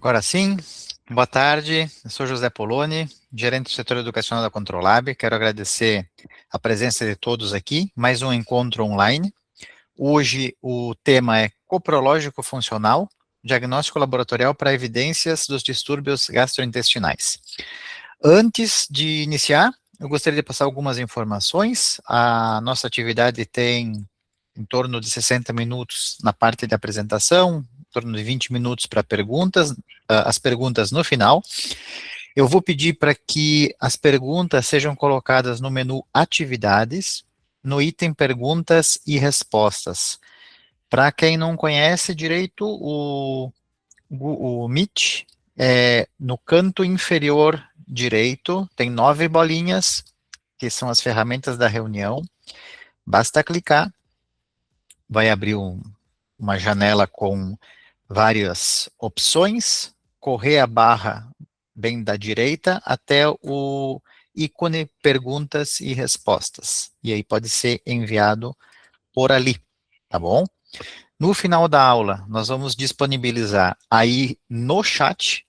Agora sim, boa tarde, eu sou José Poloni, gerente do setor educacional da Controlab. Quero agradecer a presença de todos aqui, mais um encontro online. Hoje o tema é coprológico funcional, diagnóstico laboratorial para evidências dos distúrbios gastrointestinais. Antes de iniciar, eu gostaria de passar algumas informações. A nossa atividade tem em torno de 60 minutos na parte de apresentação, em torno de 20 minutos para perguntas, as perguntas no final. Eu vou pedir para que as perguntas sejam colocadas no menu Atividades, no item Perguntas e Respostas. Para quem não conhece direito o Meet, no canto inferior direito, tem 9 bolinhas, que são as ferramentas da reunião. Basta clicar, vai abrir uma janela com várias opções, correr a barra bem da direita até o ícone perguntas e respostas. E aí pode ser enviado por ali, tá bom? No final da aula, nós vamos disponibilizar aí no chat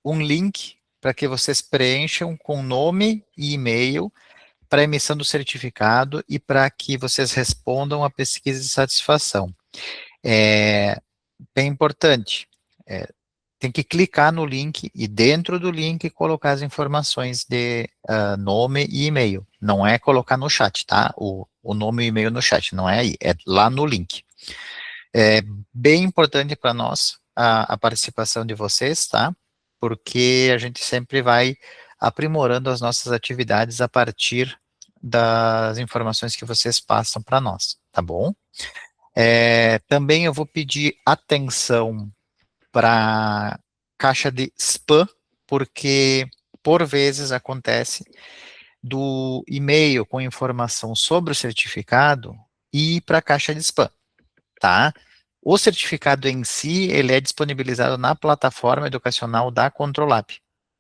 um link para que vocês preencham com nome e e-mail para emissão do certificado e para que vocês respondam a pesquisa de satisfação. É bem importante, tem que clicar no link e dentro do link colocar as informações de nome e e-mail. Não é colocar no chat, tá? O nome e e-mail no chat, não é aí, é lá no link. É bem importante para nós a participação de vocês, tá? Porque a gente sempre vai aprimorando as nossas atividades a partir das informações que vocês passam para nós, tá bom? Também eu vou pedir atenção para caixa de spam, porque por vezes acontece do e-mail com informação sobre o certificado ir para a caixa de spam, tá? O certificado em si, ele é disponibilizado na plataforma educacional da Controlab,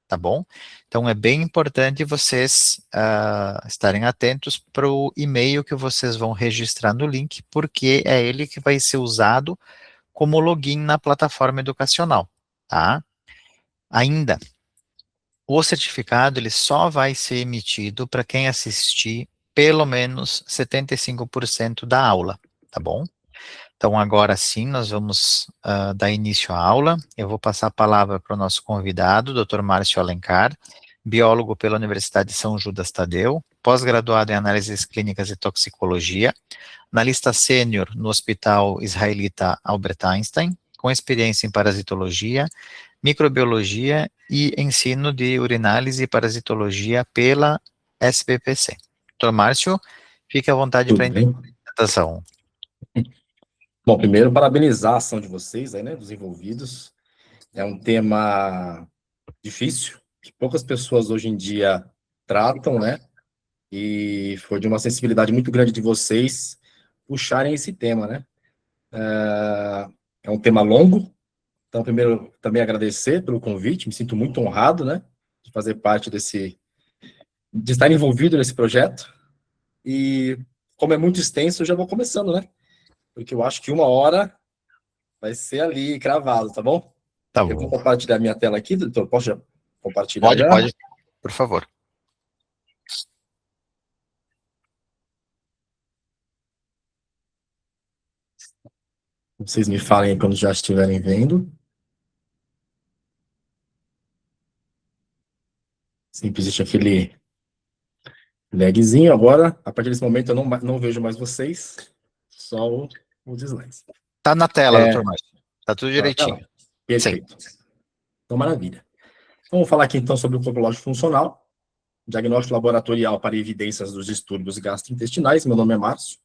tá bom? Então, é bem importante vocês estarem atentos para o e-mail que vocês vão registrar no link, porque é ele que vai ser usado como login na plataforma educacional, tá? Ainda, o certificado, ele só vai ser emitido para quem assistir pelo menos 75% da aula, tá bom? Então, agora sim, nós vamos dar início à aula. Eu vou passar a palavra para o nosso convidado, Dr. Márcio Alencar, biólogo pela Universidade de São Judas Tadeu, pós-graduado em análises clínicas e toxicologia, analista sênior no Hospital Israelita Albert Einstein, com experiência em parasitologia, microbiologia e ensino de urinálise e parasitologia pela SBPC. Dr. Márcio, fique à vontade para a Tudo bem? apresentação. Bom, primeiro, parabenizar a ação de vocês aí, né, dos envolvidos. É um tema difícil, que poucas pessoas hoje em dia tratam, né, e foi de uma sensibilidade muito grande de vocês puxarem esse tema, né. É um tema longo, então, primeiro, também agradecer pelo convite, me sinto muito honrado, né, de fazer parte de estar envolvido nesse projeto, e como é muito extenso, eu já vou começando, né, porque eu acho que 1 hora vai ser ali, cravado, tá bom? Tá Eu vou bom. compartilhar minha tela aqui, doutor. Posso já compartilhar Pode, já? pode, por favor. Vocês me falem aí quando já estiverem vendo. Sempre existe aquele lagzinho. Agora, a partir desse momento, eu não vejo mais vocês, só os slides. Tá na tela, doutor Márcio. Tá tudo Tá na direitinho. tela? Sim. Perfeito. Então, maravilha. Vamos falar aqui, então, sobre o coprológico funcional, diagnóstico laboratorial para evidências dos distúrbios gastrointestinais. Meu nome é Márcio,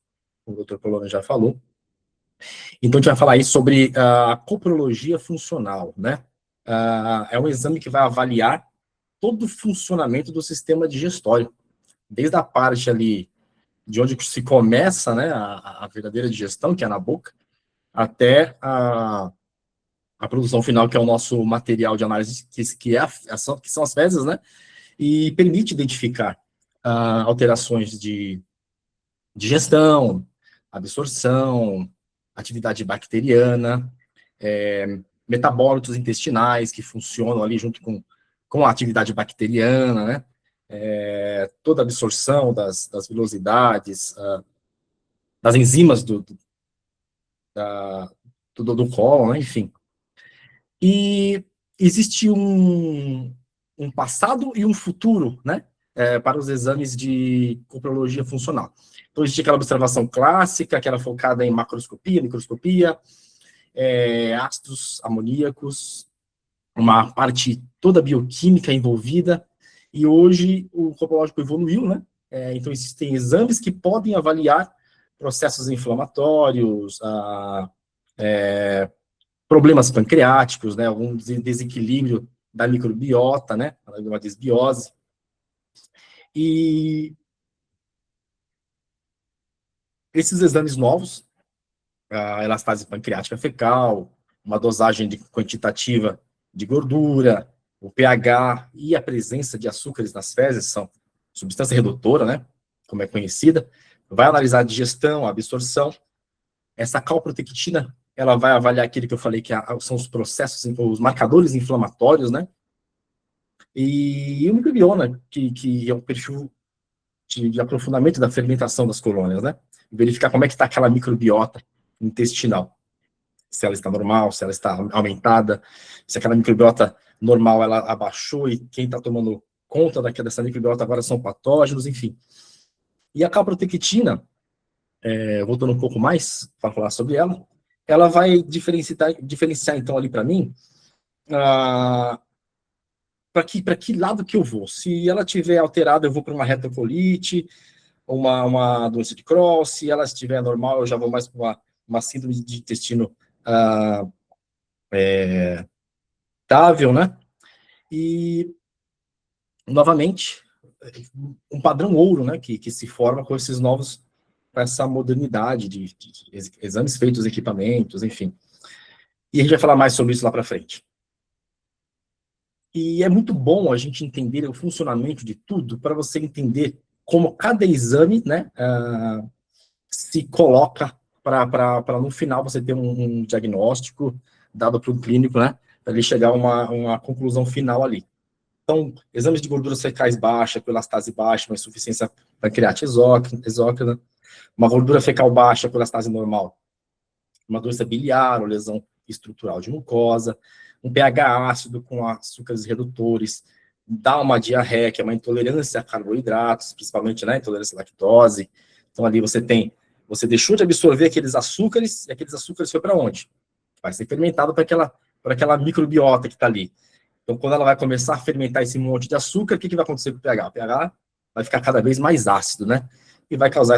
o doutor Poloni já falou. Então, a gente vai falar aí sobre a coprologia funcional, né? É um exame que vai avaliar todo o funcionamento do sistema digestório, desde a parte ali de onde se começa, né, a verdadeira digestão, que é na boca, até a produção final, que é o nosso material de análise, que são as fezes, né, e permite identificar alterações de digestão, absorção, atividade bacteriana, metabólitos intestinais que funcionam ali junto com a atividade bacteriana, né? Toda a absorção das velocidades, das enzimas do cólon, né? Enfim. E existe um passado e um futuro, né? Para os exames de coprologia funcional. Então, existe aquela observação clássica, que era focada em macroscopia, microscopia, ácidos amoníacos, uma parte toda bioquímica envolvida, e hoje o coprológico evoluiu, né? Então, existem exames que podem avaliar processos inflamatórios, problemas pancreáticos, né? Algum desequilíbrio da microbiota, né? Uma desbiose. E esses exames novos, a elastase pancreática fecal, uma dosagem quantitativa de gordura, o pH e a presença de açúcares nas fezes, são substância redutora, né, como é conhecida, vai analisar a digestão, a absorção. Essa calprotectina, ela vai avaliar aquilo que eu falei, que são os processos, os marcadores inflamatórios, né, e o microbioma, que é um perfil de aprofundamento da fermentação das colônias, né, verificar como é que está aquela microbiota intestinal, se ela está normal, se ela está aumentada, se aquela microbiota normal ela abaixou e quem está tomando conta dessa microbiota agora são patógenos, enfim. E a calprotectina, voltando um pouco mais para falar sobre ela vai diferenciar então ali para mim para que lado que eu vou. Se ela estiver alterada, eu vou para uma retocolite, uma doença de Crohn. Se ela estiver normal, eu já vou mais para uma síndrome de intestino irritável, né? E, novamente, um padrão ouro, né, que se forma com esses novos, com essa modernidade de exames feitos, equipamentos, enfim. E a gente vai falar mais sobre isso lá para frente. E é muito bom a gente entender o funcionamento de tudo, para você entender como cada exame, né, se coloca para no final você ter um diagnóstico dado para o clínico, né, para ele chegar a uma conclusão final ali. Então, exames de gorduras fecais baixa, com elastase baixa, uma insuficiência pancreática exócrina, uma gordura fecal baixa com elastase normal, uma doença biliar ou lesão estrutural de mucosa, um pH ácido com açúcares redutores, dá uma diarreia, que é uma intolerância a carboidratos, principalmente, né, intolerância à lactose. Então, ali você deixou de absorver aqueles açúcares, e aqueles açúcares foi para onde? Vai ser fermentado para aquela microbiota que está ali. Então, quando ela vai começar a fermentar esse monte de açúcar, o que vai acontecer com o pH? O pH vai ficar cada vez mais ácido, né? E vai causar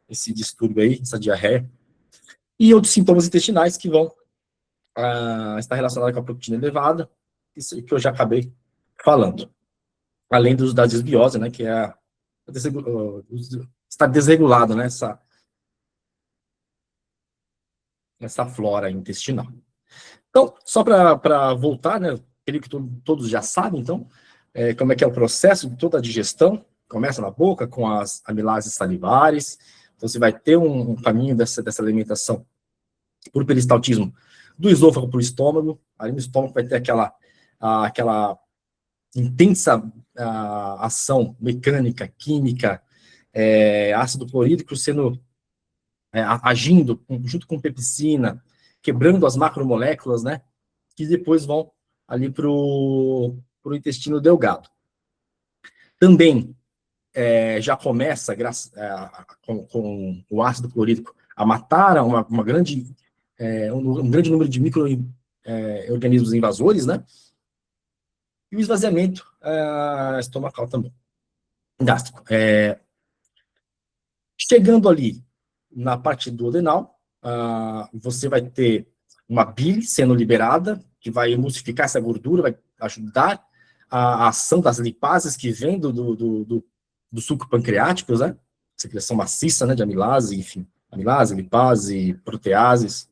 esse distúrbio aí, essa diarreia. E outros sintomas intestinais que vão estar relacionados com a proteína elevada, isso que eu já acabei falando. Além da desbiose, né? Que é está desregulado, né? Essa flora intestinal. Então, só para voltar, né? Creio que todos já sabem, então, como é que é o processo de toda a digestão. Começa na boca, com as amilases salivares. Então, você vai ter um caminho dessa alimentação por peristaltismo do esôfago para o estômago. Ali no estômago vai ter aquela intensa ação mecânica, química, ácido clorídrico agindo junto com pepsina, quebrando as macromoléculas, né? Que depois vão ali para o intestino delgado. Também já começa, com o ácido clorídrico, a matar um grande número de micro-organismos invasores, né? E o esvaziamento estomacal também, gástrico. Chegando ali na parte do duodenal, você vai ter uma bile sendo liberada, que vai emulsificar essa gordura, vai ajudar a ação das lipases que vem do suco pancreático, né? Secreção maciça, né, de amilase, enfim, amilase, lipase, proteases.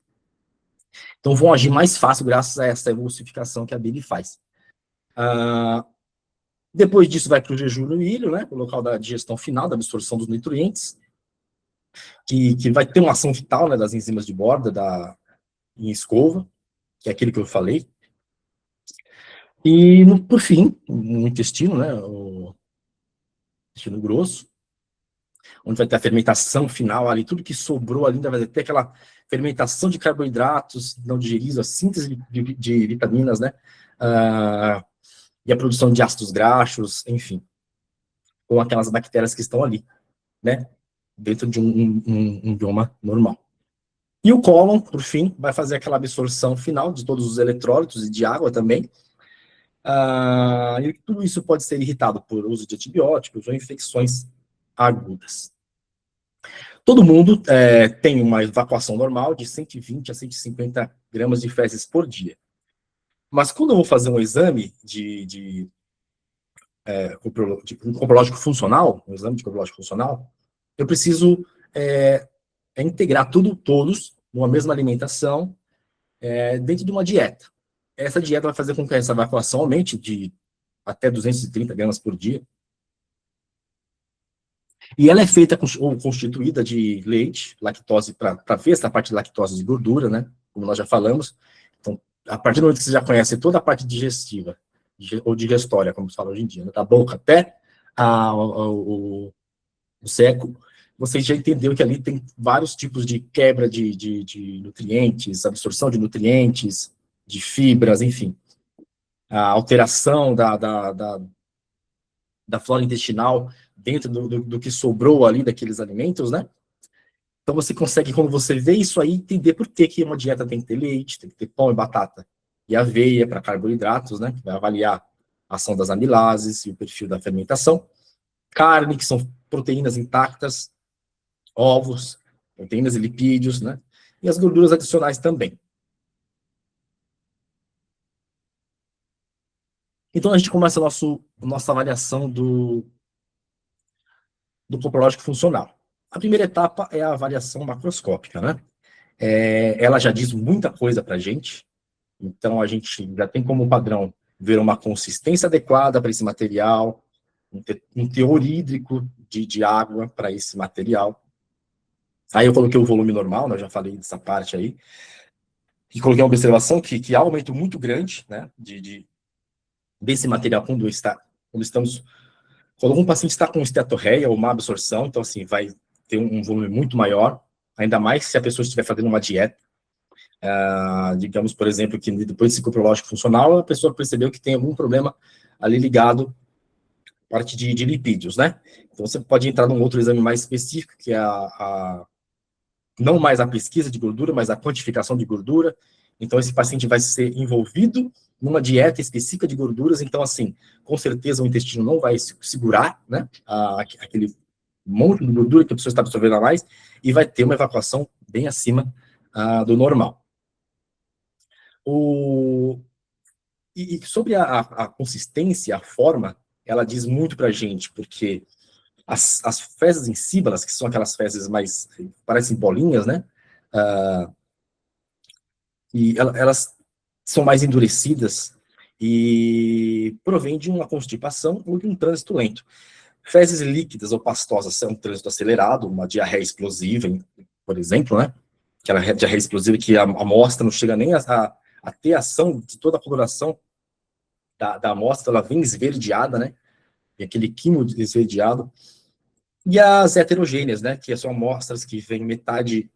Então, vão agir mais fácil graças a essa emulsificação que a bile faz. Depois disso, vai para o jejum no ilho, né, o local da digestão final, da absorção dos nutrientes, que vai ter uma ação vital, né, das enzimas de borda em escova. que é aquele que eu falei. E, por fim, no intestino, né, o intestino grosso, onde vai ter a fermentação final ali, tudo que sobrou ali, ainda vai ter aquela fermentação de carboidratos não digeridos, a síntese de vitaminas, né, e a produção de ácidos graxos, enfim, com aquelas bactérias que estão ali, né, dentro de um bioma normal. E o cólon, por fim, vai fazer aquela absorção final de todos os eletrólitos e de água também. E tudo isso pode ser irritado por uso de antibióticos ou infecções agudas. Todo mundo tem uma evacuação normal de 120 a 150 gramas de fezes por dia. Mas quando eu vou fazer um exame de coprológico funcional, um exame de coprológico funcional, eu preciso integrar todos numa mesma alimentação, dentro de uma dieta. Essa dieta vai fazer com que essa evacuação aumente de até 230 gramas por dia. E ela é feita ou constituída de leite, lactose, para ver essa parte de lactose de gordura, né? Como nós já falamos. Então, a partir do momento que você já conhece toda a parte digestiva, ou digestória, como se fala hoje em dia, né? Da boca até o seco, você já entendeu que ali tem vários tipos de quebra de nutrientes, absorção de nutrientes, de fibras, enfim. A alteração da flora intestinal dentro do que sobrou ali daqueles alimentos, né? Então você consegue, quando você vê isso aí, entender por que uma dieta tem que ter leite, tem que ter pão e batata e aveia para carboidratos, né? Que vai avaliar a ação das amilases e o perfil da fermentação. Carne, que são proteínas intactas, ovos, proteínas e lipídios, né? E as gorduras adicionais também. Então a gente começa a nossa avaliação do coprológico funcional. A primeira etapa é a avaliação macroscópica, né? Ela já diz muita coisa para a gente, então a gente já tem como padrão ver uma consistência adequada para esse material, um teor hídrico de água para esse material. Aí eu coloquei o volume normal, né, eu já falei dessa parte aí, e coloquei uma observação que há um aumento muito grande, né, desse material quando estamos... Quando algum paciente está com esteatorreia ou má absorção, então assim, vai ter um volume muito maior, ainda mais se a pessoa estiver fazendo uma dieta. Digamos, por exemplo, que depois desse coprológico funcional, a pessoa percebeu que tem algum problema ali ligado à parte de lipídios, né? Então você pode entrar num outro exame mais específico, que é não mais a pesquisa de gordura, mas a quantificação de gordura. Então esse paciente vai ser envolvido numa dieta específica de gorduras, então assim, com certeza o intestino não vai segurar, né, aquele monte de gordura que a pessoa está absorvendo a mais, e vai ter uma evacuação bem acima do normal. E sobre a consistência, a forma, ela diz muito para a gente, porque as fezes em síbalas, que são aquelas fezes mais, parecem bolinhas, né? E elas são mais endurecidas e provém de uma constipação ou de um trânsito lento. Fezes líquidas ou pastosas são um trânsito acelerado, uma diarreia explosiva, por exemplo, né? Aquela diarreia explosiva que a amostra não chega nem a ter ação de toda a coloração da amostra, ela vem esverdeada, né? E aquele quimo esverdeado. E as heterogêneas, né? Que são amostras que vêm metade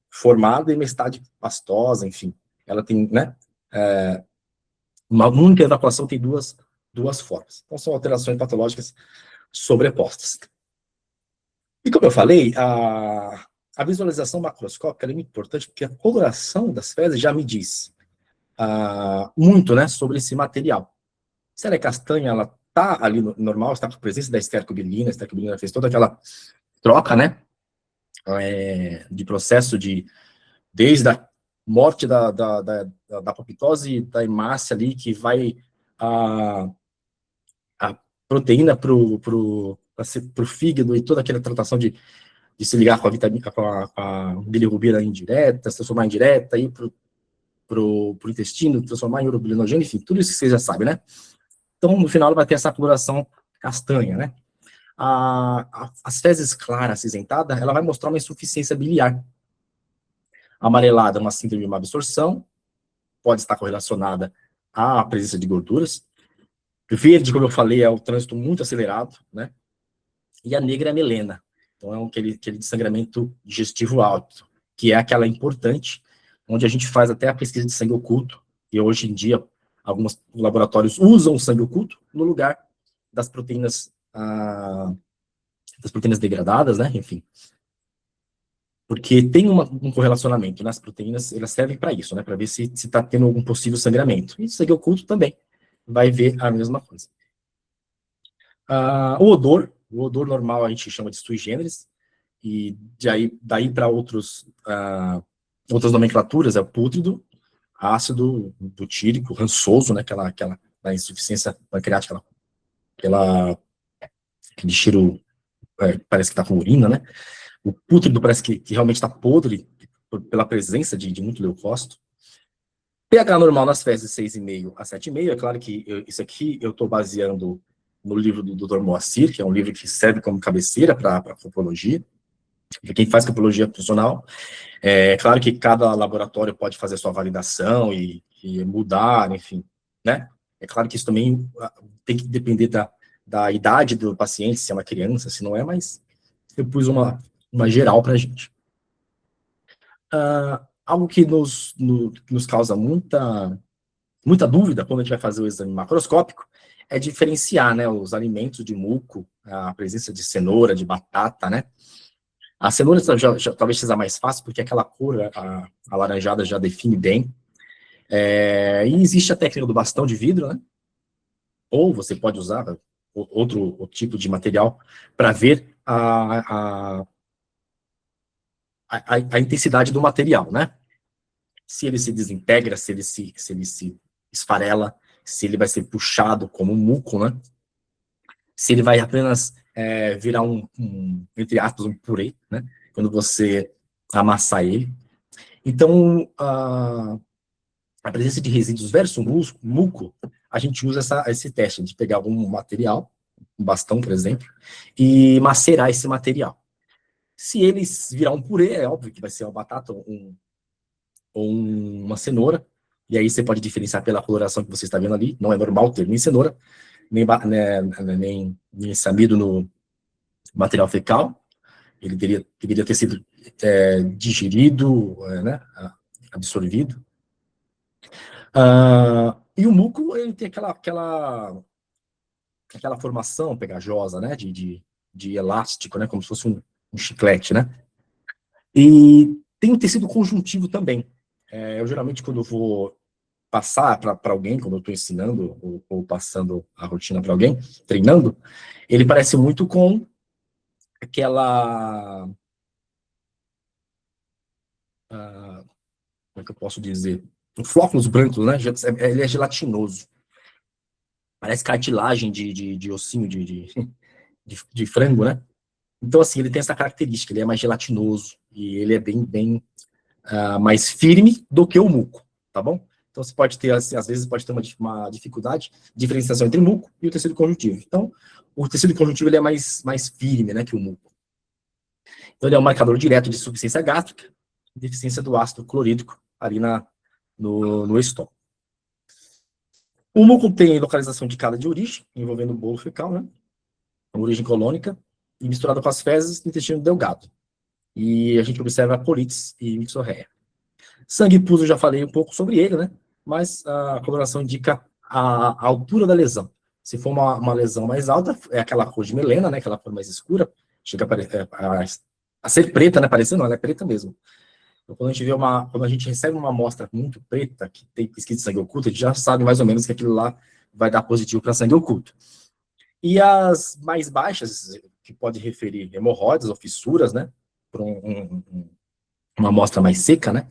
formada e metade pastosa, enfim. Ela tem, né? Uma única evacuação tem duas formas. Então, são alterações patológicas sobrepostas. E como eu falei, a visualização macroscópica é muito importante, porque a coloração das fezes já me diz muito, né, sobre esse material. Se ela é castanha, ela está ali normal, está com a presença da estercobilina, a estercobilina fez toda aquela troca, né, de processo desde a morte da apoptose da hemácia ali, que vai a proteína para o fígado e toda aquela tratação de se ligar com a vitamina, com a bilirrubina indireta, se transformar em direta, ir para o intestino, transformar em urobilinogênio, enfim, tudo isso que você já sabe, né? Então, no final, vai ter essa coloração castanha, né? As fezes claras, acinzentada, ela vai mostrar uma insuficiência biliar. Amarelada, uma síndrome de má absorção. pode estar correlacionada à presença de gorduras. O verde, como eu falei, é o trânsito muito acelerado, né? E a negra é a melena. Então, é aquele sangramento digestivo alto, que é aquela importante, onde a gente faz até a pesquisa de sangue oculto, e hoje em dia, alguns laboratórios usam o sangue oculto no lugar das proteínas, degradadas, né? Enfim. Porque tem um correlacionamento, né? As proteínas, elas servem para isso, né? Para ver se está tendo algum possível sangramento. E o sangue oculto também vai ver a mesma coisa. O odor normal a gente chama de sui generis, e daí para outras nomenclaturas é o pútrido, ácido, butírico, rançoso, né? Aquela da insuficiência pancreática, aquele cheiro, parece que está com urina, né? O pútrido parece que realmente está podre pela presença de muito leucócito. pH normal nas fezes 6,5 a 7,5. É claro que isso aqui eu estou baseando no livro do Dr. Moacir, que é um livro que serve como cabeceira para a copologia, para quem faz copologia funcional. É claro que cada laboratório pode fazer sua validação e mudar, enfim, né? É claro que isso também tem que depender da idade do paciente, se é uma criança, se não é, mas eu pus uma geral para a gente. Algo que nos causa muita dúvida quando a gente vai fazer o exame macroscópico é diferenciar, né, os alimentos de muco, a presença de cenoura, de batata, né? A cenoura talvez seja mais fácil, porque aquela cor alaranjada já define bem. E existe a técnica do bastão de vidro, né? Ou você pode usar outro tipo de material para ver a intensidade do material, né? Se ele se desintegra, se ele se esfarela, se ele vai ser puxado como um muco, né? Se ele vai apenas virar entre aspas, um purê, né? Quando você amassar ele. Então, a presença de resíduos versus muco, a gente usa esse teste de pegar algum material, um bastão, por exemplo, e macerar esse material. Se ele virar um purê, é óbvio que vai ser uma batata ou uma cenoura, e aí você pode diferenciar pela coloração que você está vendo ali. Não é normal ter nem cenoura, nem esse no material fecal. Ele deveria ter sido digerido, né, absorvido. E o muco, ele tem aquela formação pegajosa, né, de elástico, né, como se fosse um chiclete, né. E tem um tecido conjuntivo também. Eu geralmente, quando eu vou passar para alguém, quando eu estou ensinando ou passando a rotina para alguém, treinando, ele parece muito com aquela... como é que eu posso dizer? Flóculos brancos, né? Ele é gelatinoso. Parece cartilagem de ossinho de frango, né? Então, assim, ele tem essa característica, ele é mais gelatinoso e ele é bem mais firme do que o muco, tá bom? Então, você pode ter, assim, às vezes, pode ter uma dificuldade de diferenciação entre o muco e o tecido conjuntivo. Então, o tecido conjuntivo ele é mais firme, né, que o muco. Então, ele é um marcador direto de insuficiência gástrica, deficiência do ácido clorídrico ali no estômago. O muco tem localização indicada de origem, envolvendo o bolo fecal, né? Origem colônica, e misturado com as fezes do intestino delgado. E a gente observa colites e mixorreia. Sangue pus, eu já falei um pouco sobre ele, né? Mas a coloração indica a altura da lesão. Se for uma lesão mais alta, é aquela cor de melena, né? Aquela cor mais escura, chega a ser preta, né? Parecendo, ela é preta mesmo. Então, quando a gente recebe uma amostra muito preta, que tem escrito de sangue oculto, a gente já sabe mais ou menos que aquilo lá vai dar positivo para sangue oculto. E as mais baixas, que pode referir hemorroidas ou fissuras, né? Por uma amostra mais seca, né?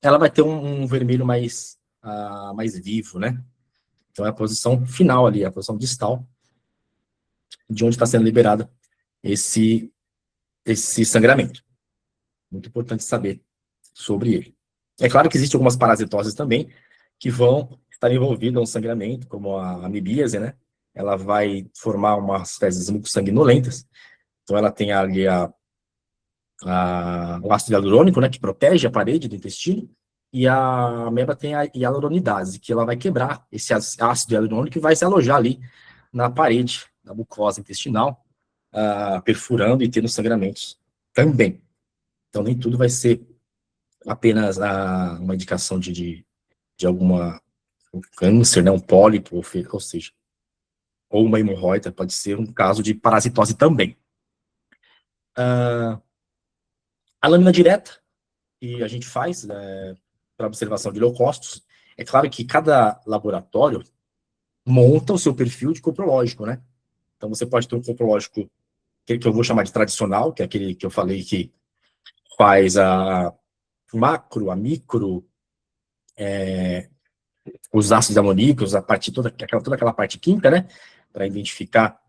Ela vai ter um vermelho mais vivo, né? Então é a posição final ali, a posição distal, de onde está sendo liberado esse sangramento. Muito importante saber sobre ele. É claro que existem algumas parasitoses também que vão estar envolvidas no sangramento, como a amebíase, né? Ela vai formar umas fezes mucosanguinolentas. Então ela tem ali o ácido hialurônico, né, que protege a parede do intestino, e a ameba tem a hialuronidase, que ela vai quebrar esse ácido hialurônico e vai se alojar ali na parede da mucosa intestinal, perfurando e tendo sangramentos também. Então, nem tudo vai ser apenas uma indicação de alguma um câncer, né, um pólipo, ou seja, ou uma hemorroida, pode ser um caso de parasitose também. A lâmina direta, que a gente faz para observação de leucócitos, é claro que cada laboratório monta o seu perfil de coprológico, né? Então, você pode ter um coprológico que eu vou chamar de tradicional, que é aquele que eu falei que faz a macro, a micro, os ácidos amoníacos, a parte toda aquela parte química, né? Para identificar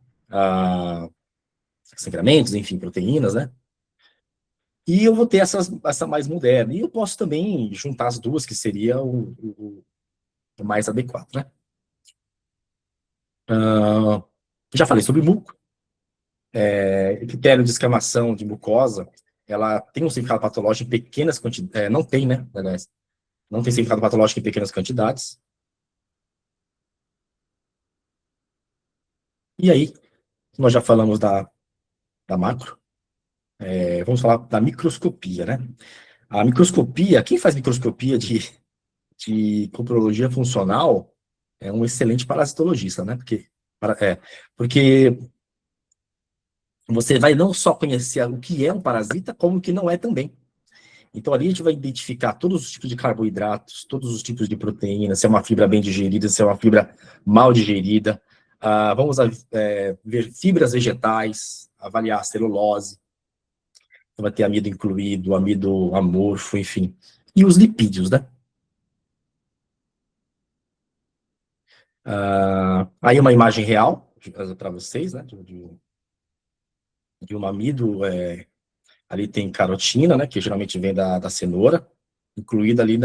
sangramentos, enfim, proteínas, né? E eu vou ter essa mais moderna. E eu posso também juntar as duas, que seria o mais adequado, né? Já falei sobre muco. Critério de escamação de mucosa, ela tem um significado patológico em pequenas quantidades. Não tem, né? Aliás, não tem significado patológico em pequenas quantidades. E aí, nós já falamos da macro, vamos falar da microscopia, né? A microscopia, quem faz microscopia de coprologia funcional é um excelente parasitologista, né? Porque você vai não só conhecer o que é um parasita, como o que não é também. Então, ali a gente vai identificar todos os tipos de carboidratos, todos os tipos de proteínas, se é uma fibra bem digerida, se é uma fibra mal digerida. Vamos ver fibras vegetais, avaliar a celulose, então, vai ter amido incluído, amido amorfo, enfim. E os lipídios, né? Aí uma imagem real para vocês, né? De um amido, ali tem carotina, né? Que geralmente vem da cenoura, incluída ali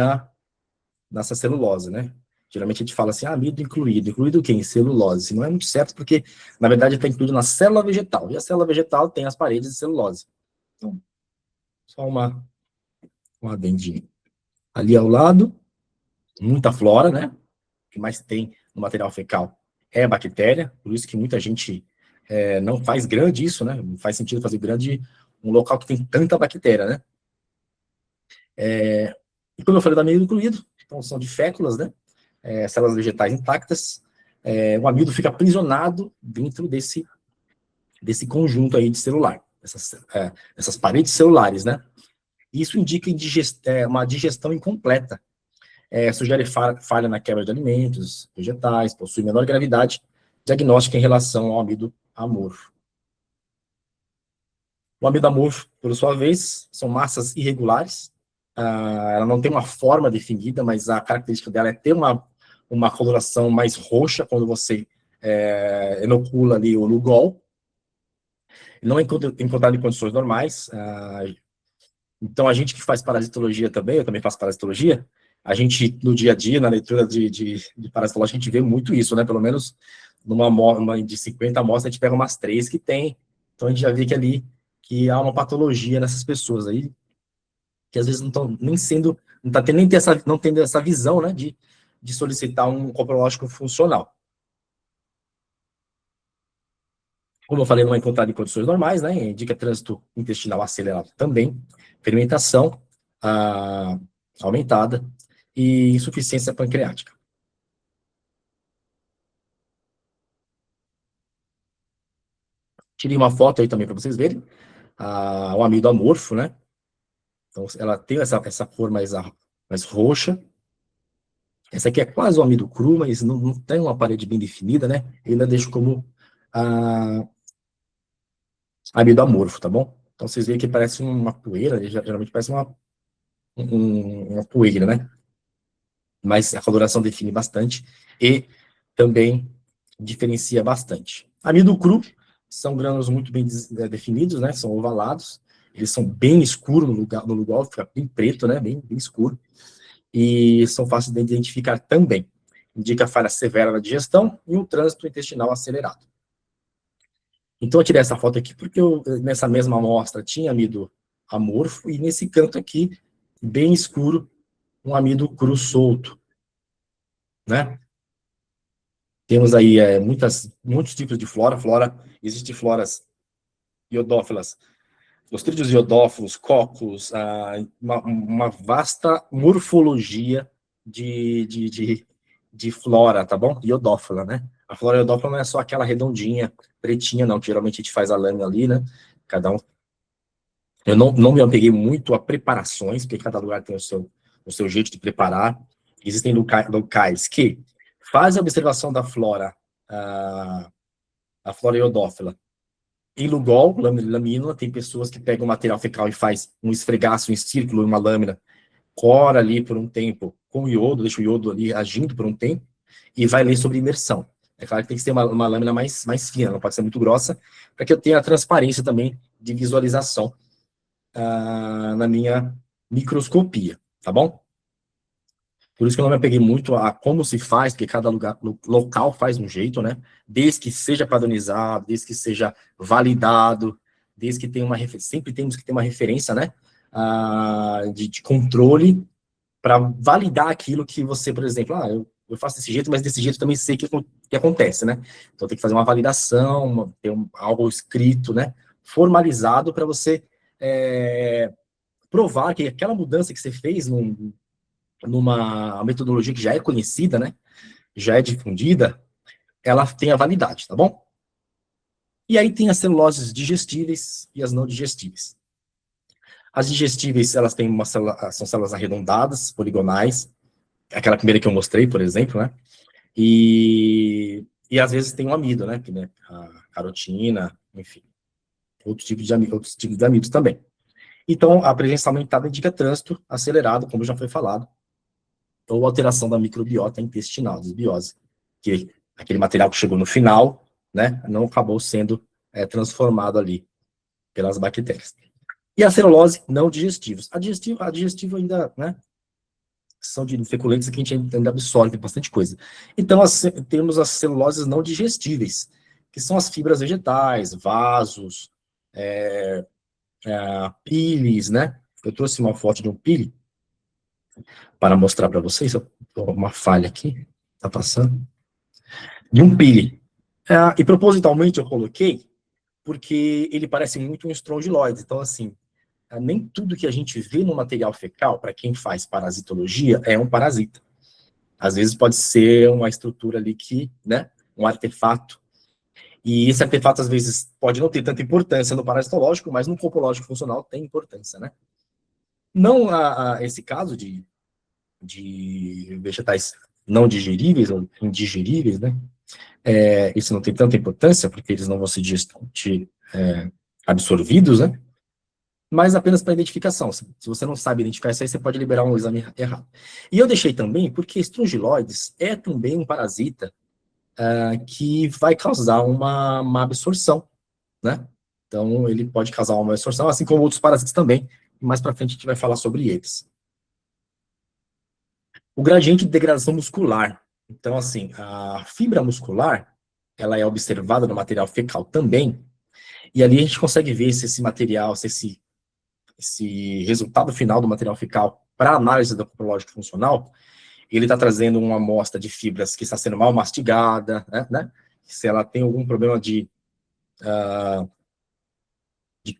nessa celulose, né? Geralmente a gente fala assim, amido incluído. Incluído o quê? Em celulose. Não é muito certo, porque, na verdade, está incluído na célula vegetal. E a célula vegetal tem as paredes de celulose. Então, só um adendinho. Ali ao lado, muita flora, né? O que mais tem no material fecal é bactéria. Por isso que muita gente não faz grande isso, né? Não faz sentido fazer grande um local que tem tanta bactéria, né? E como eu falei do amido incluído, então são de féculas, né? Células vegetais intactas, o amido fica aprisionado dentro desse conjunto aí de celular, essas paredes celulares, né? Isso indica uma digestão incompleta, sugere falha na quebra de alimentos vegetais, possui menor gravidade diagnóstica em relação ao amido amorfo. O amido amorfo, por sua vez, são massas irregulares, ela não tem uma forma definida, mas a característica dela é ter uma coloração mais roxa quando você inocula ali o Lugol. Não é encontrado em condições normais. Então, a gente que faz parasitologia também, eu também faço parasitologia, a gente, no dia a dia, na leitura de parasitologia, a gente vê muito isso, né? Pelo menos de 50 amostras, a gente pega umas 3 que tem. Então, a gente já vê que há uma patologia nessas pessoas aí, que às vezes não estão nem sendo, não tendo essa visão, né, de solicitar um coprológico funcional. Como eu falei, não é encontrado em condições normais, né, indica trânsito intestinal acelerado também, fermentação aumentada e insuficiência pancreática. Tirei uma foto aí também para vocês verem, o amido amorfo, né, então ela tem essa cor mais roxa. Essa aqui é quase um amido cru, mas não tem uma parede bem definida, né? Eu ainda deixo como amido amorfo, tá bom? Então vocês veem que parece uma poeira, geralmente parece uma poeira, né? Mas a coloração define bastante e também diferencia bastante. Amido cru são grânulos muito bem definidos, né? São ovalados, eles são bem escuros no lugar fica bem preto, né? Bem escuro. E são fáceis de identificar também. Indica falha severa na digestão e um trânsito intestinal acelerado. Então, eu tirei essa foto aqui porque nessa mesma amostra tinha amido amorfo e nesse canto aqui, bem escuro, um amido cru solto, né? Temos aí muitos tipos de flora. Existem floras iodófilas, Clostridios iodófilos, cocos, uma vasta morfologia de flora, tá bom? Iodófila, né? A flora iodófila não é só aquela redondinha, pretinha, não, que geralmente a gente faz a lâmina ali, né? Cada um. Eu não me apeguei muito a preparações, porque cada lugar tem o seu jeito de preparar. Existem locais que fazem a observação da flora, a flora iodófila, em Lugol, lamínula, tem pessoas que pegam o material fecal e faz um esfregaço em círculo, uma lâmina, cora ali por um tempo com iodo, deixa o iodo ali agindo por um tempo, e vai ler sobre imersão. É claro que tem que ser uma lâmina mais fina, não pode ser muito grossa, para que eu tenha a transparência também de visualização na minha microscopia, tá bom? Por isso que eu não me apeguei muito a como se faz, porque cada local faz um jeito, né? Desde que seja padronizado, desde que seja validado, desde que tenha sempre temos que ter uma referência, né? De controle para validar aquilo que você, por exemplo, eu faço desse jeito, mas desse jeito também sei que acontece, né? Então tem que fazer uma validação, ter algo escrito, né? Formalizado para você provar que aquela mudança que você fez numa metodologia que já é conhecida, né, já é difundida, ela tem a validade, tá bom? E aí tem as celuloses digestíveis e as não digestíveis. As digestíveis, elas têm são células arredondadas, poligonais, aquela primeira que eu mostrei, por exemplo, né, e às vezes tem um amido, né, a carotina, enfim, outros tipos de amidos também. Então, a presença aumentada indica trânsito acelerado, como já foi falado, ou alteração da microbiota intestinal, desbiose, que aquele material que chegou no final, né, não acabou sendo transformado ali pelas bactérias. E a celulose não digestivos. A digestiva ainda, né, são de feculentos que a gente ainda absorve bastante coisa. Então, temos as celuloses não digestíveis, que são as fibras vegetais, vasos, piles, né? Eu trouxe uma foto de um pile para mostrar para vocês, uma falha aqui, tá passando, de um pile. E propositalmente eu coloquei porque ele parece muito um estrongiloide. Então, assim, nem tudo que a gente vê no material fecal, para quem faz parasitologia, é um parasita. Às vezes pode ser uma estrutura ali né, um artefato. E esse artefato, às vezes, pode não ter tanta importância no parasitológico, mas no copológico funcional tem importância, né? Não esse caso de vegetais não digeríveis ou indigeríveis, né? Isso não tem tanta importância, porque eles não vão ser absorvidos, né? Mas apenas para identificação. Se você não sabe identificar isso aí, você pode liberar um exame errado. E eu deixei também, porque estrongiloides é também um parasita que vai causar uma má absorção, né? Então, ele pode causar uma má absorção, assim como outros parasitas também. Mais para frente a gente vai falar sobre eles. O gradiente de degradação muscular. Então, assim, a fibra muscular, ela é observada no material fecal também, e ali a gente consegue ver se esse material, se esse resultado final do material fecal para análise da copológica funcional, ele está trazendo uma amostra de fibras que está sendo mal mastigada, né? Se ela tem algum problema de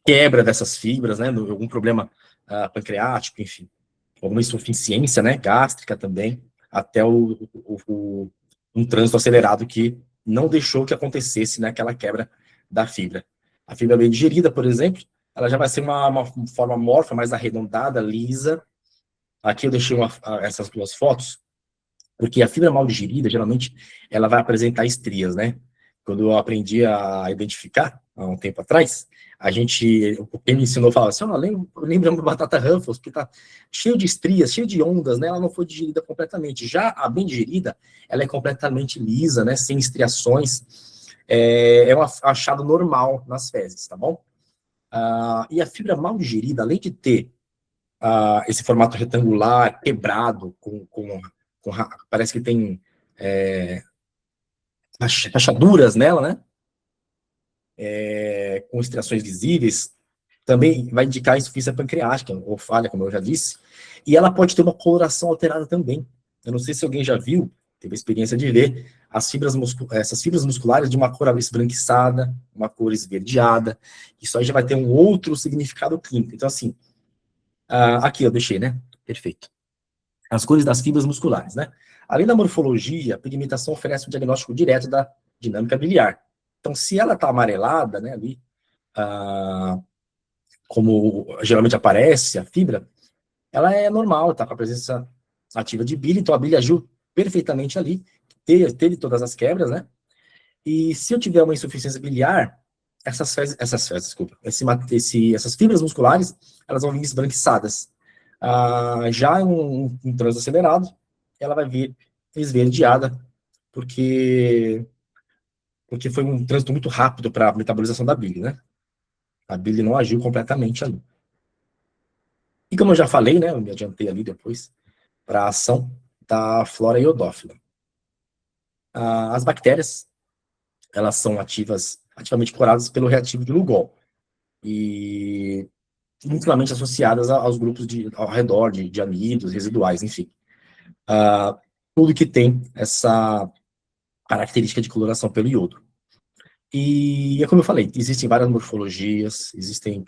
quebra dessas fibras, né? Algum problema pancreático, enfim, alguma insuficiência, né? Gástrica também, até um trânsito acelerado que não deixou que acontecesse, né, aquela quebra da fibra. A fibra bem digerida, por exemplo, ela já vai ser uma forma morfa, mais arredondada, lisa. Aqui eu deixei essas duas fotos, porque a fibra mal digerida, geralmente, ela vai apresentar estrias, né? Quando eu aprendi a identificar, há um tempo atrás, quem me ensinou falava assim, lembra uma batata Ruffles, que tá cheio de estrias, cheio de ondas, né? Ela não foi digerida completamente. Já a bem digerida, ela é completamente lisa, né? Sem estriações. É um achado normal nas fezes, tá bom? E a fibra mal digerida, além de ter esse formato retangular, quebrado, parece que tem rachaduras nela, né? Com estriações visíveis. também vai indicar insuficiência pancreática, ou falha, como eu já disse, e ela pode ter uma coloração alterada também. Eu não sei se alguém já viu, teve a experiência de ver essas fibras musculares de uma cor esbranquiçada, uma cor esverdeada. Isso aí já vai ter um outro significado clínico. Então, assim, aqui eu deixei, né? Perfeito. As cores das fibras musculares, né? Além da morfologia, a pigmentação oferece um diagnóstico direto da dinâmica biliar. Então, se ela está amarelada, né, ali, como geralmente aparece a fibra, ela é normal, está com a presença ativa de bile, então a bile agiu perfeitamente ali, teve todas as quebras, né? E se eu tiver uma insuficiência biliar, essas fibras musculares, elas vão vir esbranquiçadas. Já em um trânsito acelerado, ela vai vir esverdeada, porque foi um trânsito muito rápido para a metabolização da bile, né? A bile não agiu completamente ali. E como eu já falei, né, eu me adiantei ali depois, para a ação da flora iodófila. As bactérias, elas são ativamente coradas pelo reativo de Lugol, e intimamente associadas aos grupos ao redor de amidos, residuais, enfim. Tudo que tem essa característica de coloração pelo iodo. E é como eu falei, existem várias morfologias, existem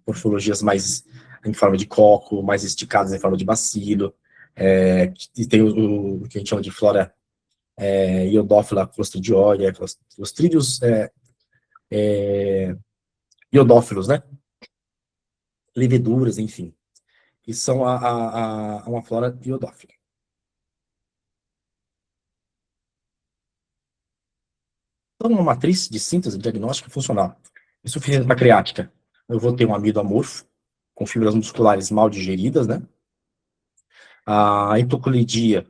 morfologias mais em forma de coco, mais esticadas em forma de bacilo, e tem o que a gente chama de flora iodófila clostridioide, clostrídeos iodófilos, né? Leveduras, enfim, que são uma flora iodófila. Então, uma matriz de síntese diagnóstica funcional. Insuficiência pancreática, eu vou ter um amido amorfo, com fibras musculares mal digeridas, né? A hipocloridia,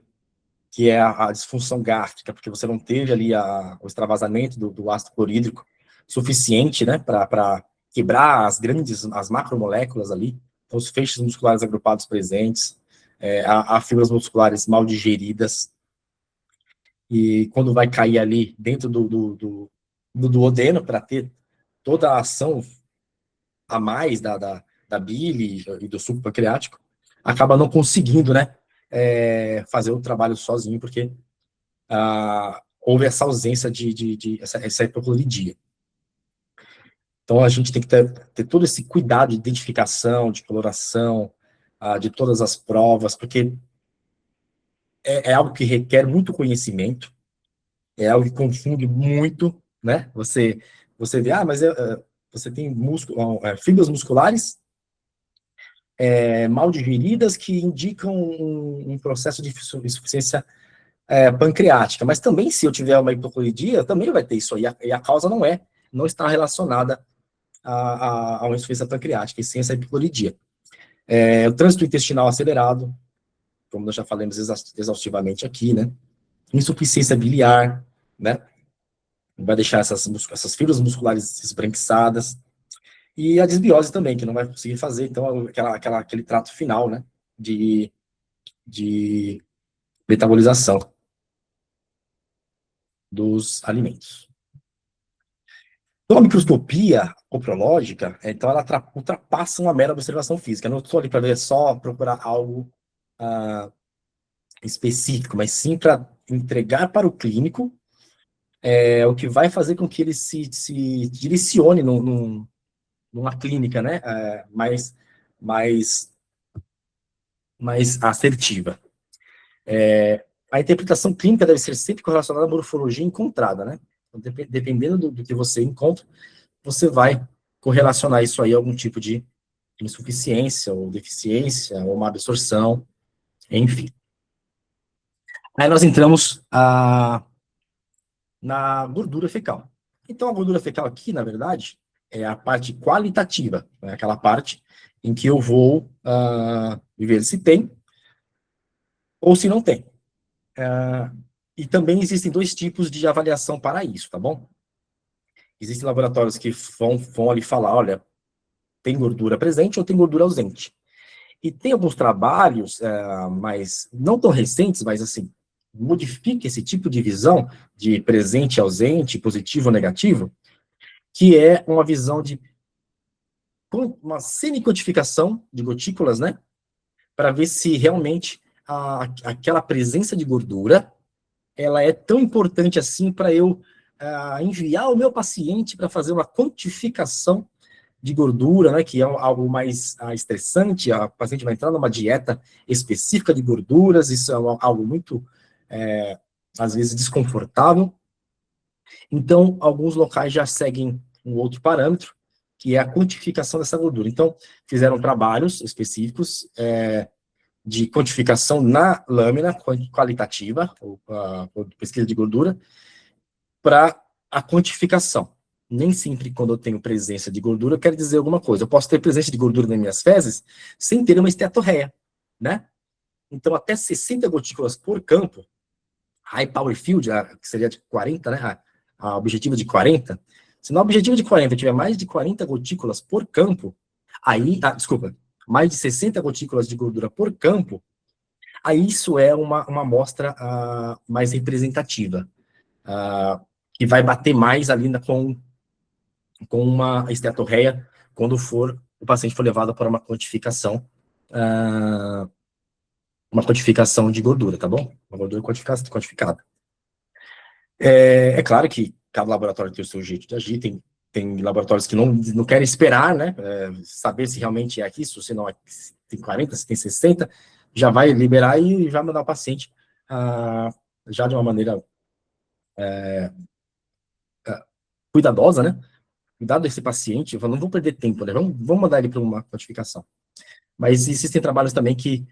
que é a disfunção gástrica, porque você não teve ali o extravasamento do ácido clorídrico suficiente, né, para quebrar as macromoléculas ali, então os feixes musculares agrupados presentes, há fibras musculares mal digeridas, e quando vai cair ali dentro do duodeno, para ter toda a ação a mais da bile e do suco pancreático, acaba não conseguindo, né, fazer o trabalho sozinho, porque houve essa ausência essa hipocloridia. Então, a gente tem que ter todo esse cuidado de identificação, de coloração, de todas as provas, porque é algo que requer muito conhecimento, é algo que confunde muito, né? Você vê, mas você tem fibras musculares mal digeridas que indicam um processo de insuficiência pancreática, mas também se eu tiver uma hipocloridia, também vai ter isso aí, e a causa não está relacionada a uma insuficiência pancreática, e sim essa hipocloridia. O trânsito intestinal acelerado, como nós já falamos exaustivamente aqui, né? Insuficiência biliar, né? Vai deixar essas fibras musculares esbranquiçadas, e a desbiose também, que não vai conseguir fazer, então, aquele trato final, né? De metabolização dos alimentos. Então, a microscopia coprológica, então, ela ultrapassa uma mera observação física. Eu não estou ali para ver só procurar algo específico, mas sim para entregar para o clínico o que vai fazer com que ele se direcione numa clínica, né, mais assertiva. A interpretação clínica deve ser sempre correlacionada à morfologia encontrada, né? Então, dependendo do que você encontra, você vai correlacionar isso aí a algum tipo de insuficiência, ou deficiência, ou má absorção, enfim. Aí nós entramos na gordura fecal. Então, a gordura fecal aqui, na verdade, é a parte qualitativa, né? Aquela parte em que eu vou ver se tem ou se não tem. E também existem dois tipos de avaliação para isso, tá bom? Existem laboratórios que vão ali falar, olha, tem gordura presente ou tem gordura ausente. E tem alguns trabalhos, mas não tão recentes, mas assim, modifica esse tipo de visão de presente e ausente, positivo ou negativo, que é uma visão de uma semi-quantificação de gotículas, né? Para ver se realmente aquela presença de gordura, ela é tão importante assim para eu enviar o meu paciente para fazer uma quantificação de gordura, né, que é algo mais estressante. A paciente vai entrar numa dieta específica de gorduras, isso é algo muito, às vezes, desconfortável. Então, alguns locais já seguem um outro parâmetro, que é a quantificação dessa gordura. Então, fizeram trabalhos específicos de quantificação na lâmina qualitativa, ou pesquisa de gordura, para a quantificação. Nem sempre, quando eu tenho presença de gordura, eu quero dizer alguma coisa. Eu posso ter presença de gordura nas minhas fezes sem ter uma esteatorreia, né? Então, até 60 gotículas por campo, high power field, que seria de 40, né? A objetiva de 40. Se na objetiva de 40 tiver mais de 40 gotículas por campo, aí, desculpa, mais de 60 gotículas de gordura por campo, aí isso é uma amostra mais representativa, que vai bater mais ali com uma esteatorreia quando o paciente for levado para uma quantificação de gordura, tá bom? Uma gordura quantificada. É claro que cada laboratório tem o seu jeito de agir, tem laboratórios que não querem esperar, né, saber se realmente é isso, se não é, se tem 40, se tem 60, já vai liberar e já mandar o paciente já de uma maneira cuidadosa, né, cuidado desse paciente, não vou perder tempo, né, vamos mandar ele para uma quantificação. Mas existem trabalhos também que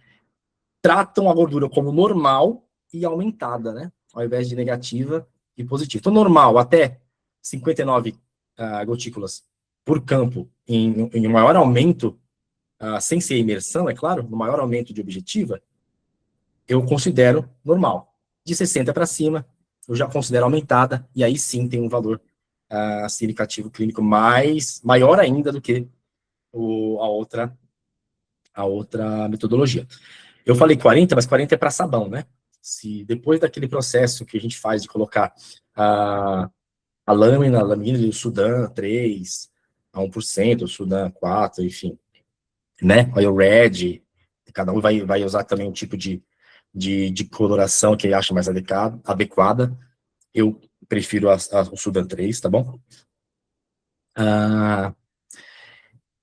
tratam a gordura como normal e aumentada, né, ao invés de negativa e positiva. Então, normal, até 59 gotículas por campo, em um maior aumento, sem ser imersão, é claro, no maior aumento de objetiva, eu considero normal. De 60 para cima, eu já considero aumentada, e aí sim tem um valor significativo clínico maior ainda do que a outra metodologia. Eu falei 40, mas 40 é para sabão, né? Se depois daquele processo que a gente faz de colocar a lamina e o Sudan 3 a 1%, o Sudan 4, enfim, né? Aí o Red, cada um vai usar também um tipo de coloração que ele acha mais adequada. Eu prefiro o Sudan 3, tá bom?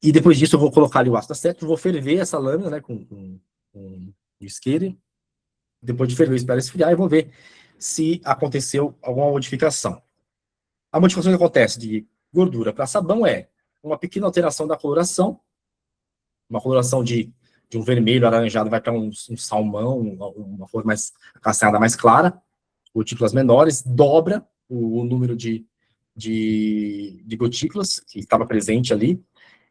E depois disso eu vou colocar ali o ácido acético, vou ferver essa lâmina, né, com isqueiro. Depois de ferver, eu espero esfriar e vou ver se aconteceu alguma modificação. A modificação que acontece de gordura para sabão é uma pequena alteração da coloração, uma coloração de um vermelho alaranjado vai para um salmão, uma cor mais castanhada mais clara, gotículas menores, dobra o número de gotículas que estava presente ali.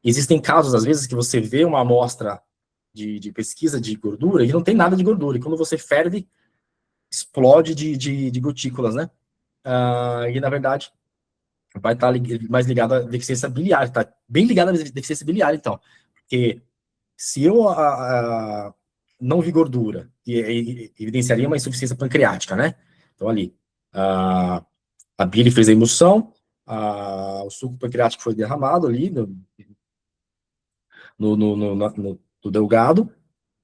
Existem casos, às vezes, que você vê uma amostra de pesquisa de gordura e não tem nada de gordura, e quando você ferve, explode de gotículas, né? E, na verdade, vai estar mais ligado à deficiência biliar, está bem ligado à deficiência biliar, então, porque se eu não vi gordura, evidenciaria uma insuficiência pancreática, né? Então, ali, a bile fez a emulsão, o suco pancreático foi derramado ali no delgado,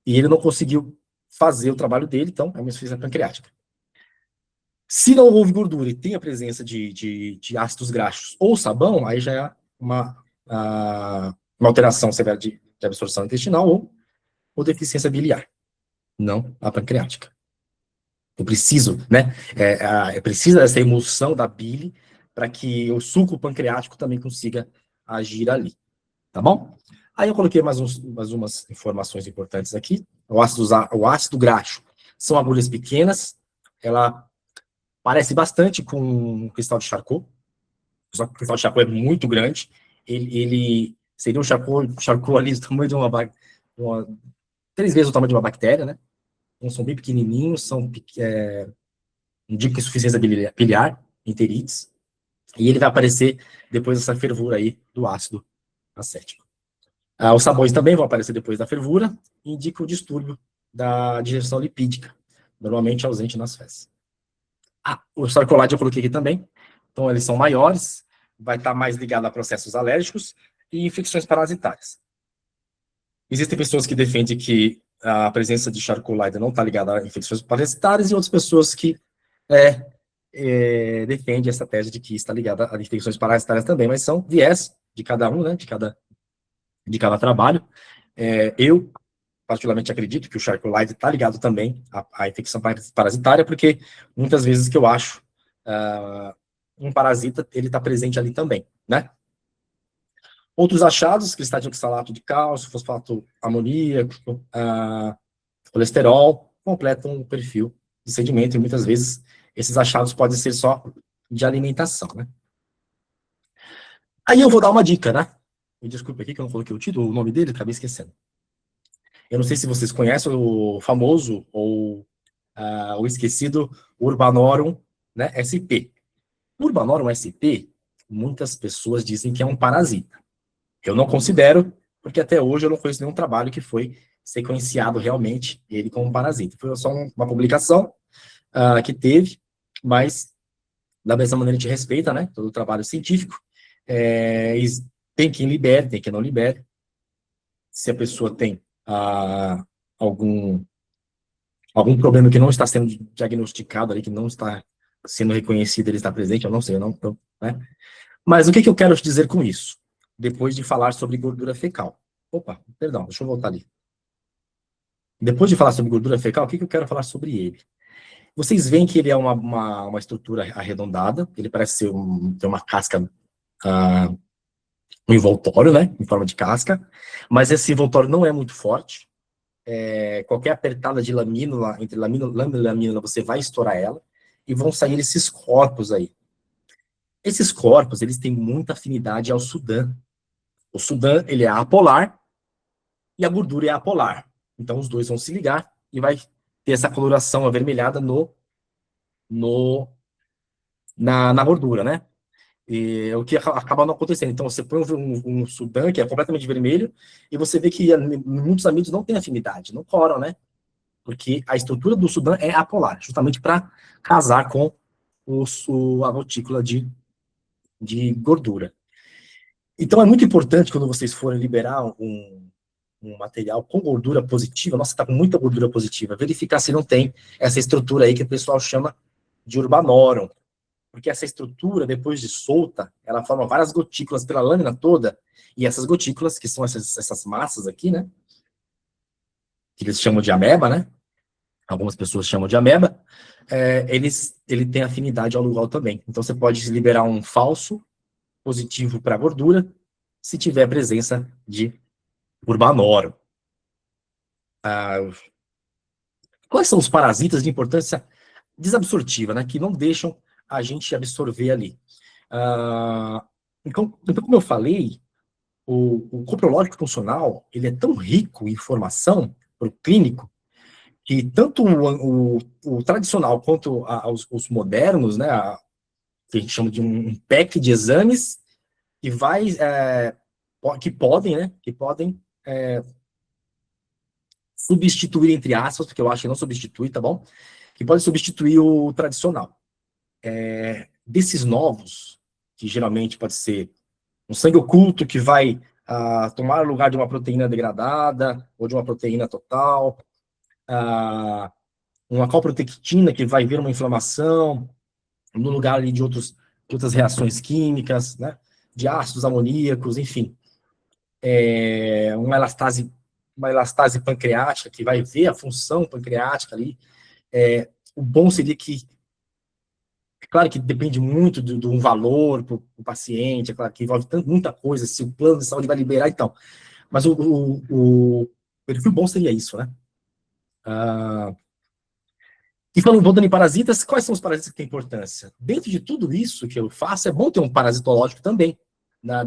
e ele não conseguiu fazer o trabalho dele, então é uma insuficiência pancreática. Se não houve gordura e tem a presença de ácidos graxos ou sabão, aí já é uma alteração severa de absorção intestinal ou deficiência biliar, não a pancreática. Eu preciso, né? Precisa dessa emulsão da bile para que o suco pancreático também consiga agir ali, tá bom? Aí eu coloquei mais umas informações importantes aqui. O ácido graxo são agulhas pequenas, ela parece bastante com o cristal de Charcot, só que o cristal de Charcot é muito grande, ele seria um Charcot ali do tamanho de uma 3 vezes o tamanho de uma bactéria, né? Então, são bem pequenininhos, indicam insuficiência biliar, enterites, e ele vai aparecer depois dessa fervura aí do ácido acético. Os sabões também vão aparecer depois da fervura e indicam o distúrbio da digestão lipídica, normalmente ausente nas fezes. O sarcolate eu coloquei aqui também, então eles são maiores, vai estar mais ligado a processos alérgicos, e infecções parasitárias. Existem pessoas que defendem que a presença de Charcot-Lyda não está ligada a infecções parasitárias e outras pessoas que defendem essa tese de que está ligada a infecções parasitárias também, mas são viés de cada um, né, de cada trabalho. Eu, particularmente, acredito que o Charcot-Lyda está ligado também à infecção parasitária, porque muitas vezes que eu acho um parasita, ele está presente ali também, né? Outros achados, cristais de oxalato de cálcio, fosfato amoníaco, colesterol, completam o perfil de sedimento, e muitas vezes esses achados podem ser só de alimentação, né? Aí eu vou dar uma dica, né? Me desculpe aqui que eu não coloquei o nome dele, acabei esquecendo. Eu não sei se vocês conhecem o famoso ou o esquecido Urbanorum, né, SP. Urbanorum SP, muitas pessoas dizem que é um parasita. Eu não considero, porque até hoje eu não conheço nenhum trabalho que foi sequenciado realmente ele como um parasita. Foi só uma publicação que teve, mas da mesma maneira a gente respeita, né, todo o trabalho científico. Tem quem libere, tem quem não libere. Se a pessoa tem algum problema que não está sendo diagnosticado ali, que não está sendo reconhecido, ele está presente, eu não sei, né? Mas o que eu quero te dizer com isso? Depois de falar sobre gordura fecal. Opa, perdão, deixa eu voltar ali. Depois de falar sobre gordura fecal, o que eu quero falar sobre ele? Vocês veem que ele é uma estrutura arredondada, ele parece ter uma casca, um envoltório, né, em forma de casca, mas esse envoltório não é muito forte. Qualquer apertada de lamínula, entre lâmina e lamínula, você vai estourar ela, e vão sair esses corpos aí. Esses corpos, eles têm muita afinidade ao Sudã. O Sudã, ele é apolar, e a gordura é apolar. Então, os dois vão se ligar, e vai ter essa coloração avermelhada na gordura, né? E o que acaba não acontecendo. Então, você põe um Sudã, que é completamente vermelho, e você vê que muitos amigos não têm afinidade, não coram, né? Porque a estrutura do Sudã é apolar, justamente para casar com a gotícula de gordura. Então, é muito importante, quando vocês forem liberar um material com gordura positiva, nossa, está com muita gordura positiva, verificar se não tem essa estrutura aí que o pessoal chama de Urbanorum. Porque essa estrutura, depois de solta, ela forma várias gotículas pela lâmina toda, e essas gotículas, que são essas massas aqui, né? Que eles chamam de ameba, né? Algumas pessoas chamam de ameba, ele tem afinidade ao lugar também. Então, você pode liberar um falso positivo para a gordura, se tiver presença de Urbanorum. Quais são os parasitas de importância desabsortiva, né? Que não deixam a gente absorver ali. Então, como eu falei, o coprológico funcional, ele é tão rico em informação para o clínico, que tanto o tradicional quanto os modernos, né, que a gente chama de um pack de exames, que podem substituir, entre aspas, porque eu acho que não substitui, tá bom? Que podem substituir o tradicional. Desses novos, que geralmente pode ser um sangue oculto que vai tomar o lugar de uma proteína degradada ou de uma proteína total, uma calprotectina que vai ver uma inflamação no lugar ali de outras reações químicas, né, de ácidos amoníacos, enfim. Uma elastase pancreática que vai ver a função pancreática ali. O bom seria que, claro que depende muito de um valor para o paciente, é claro que envolve muita coisa, se o plano de saúde vai liberar, então. Mas o perfil bom seria isso, né? E voltando em parasitas, quais são os parasitas que têm importância? Dentro de tudo isso que eu faço, é bom ter um parasitológico também,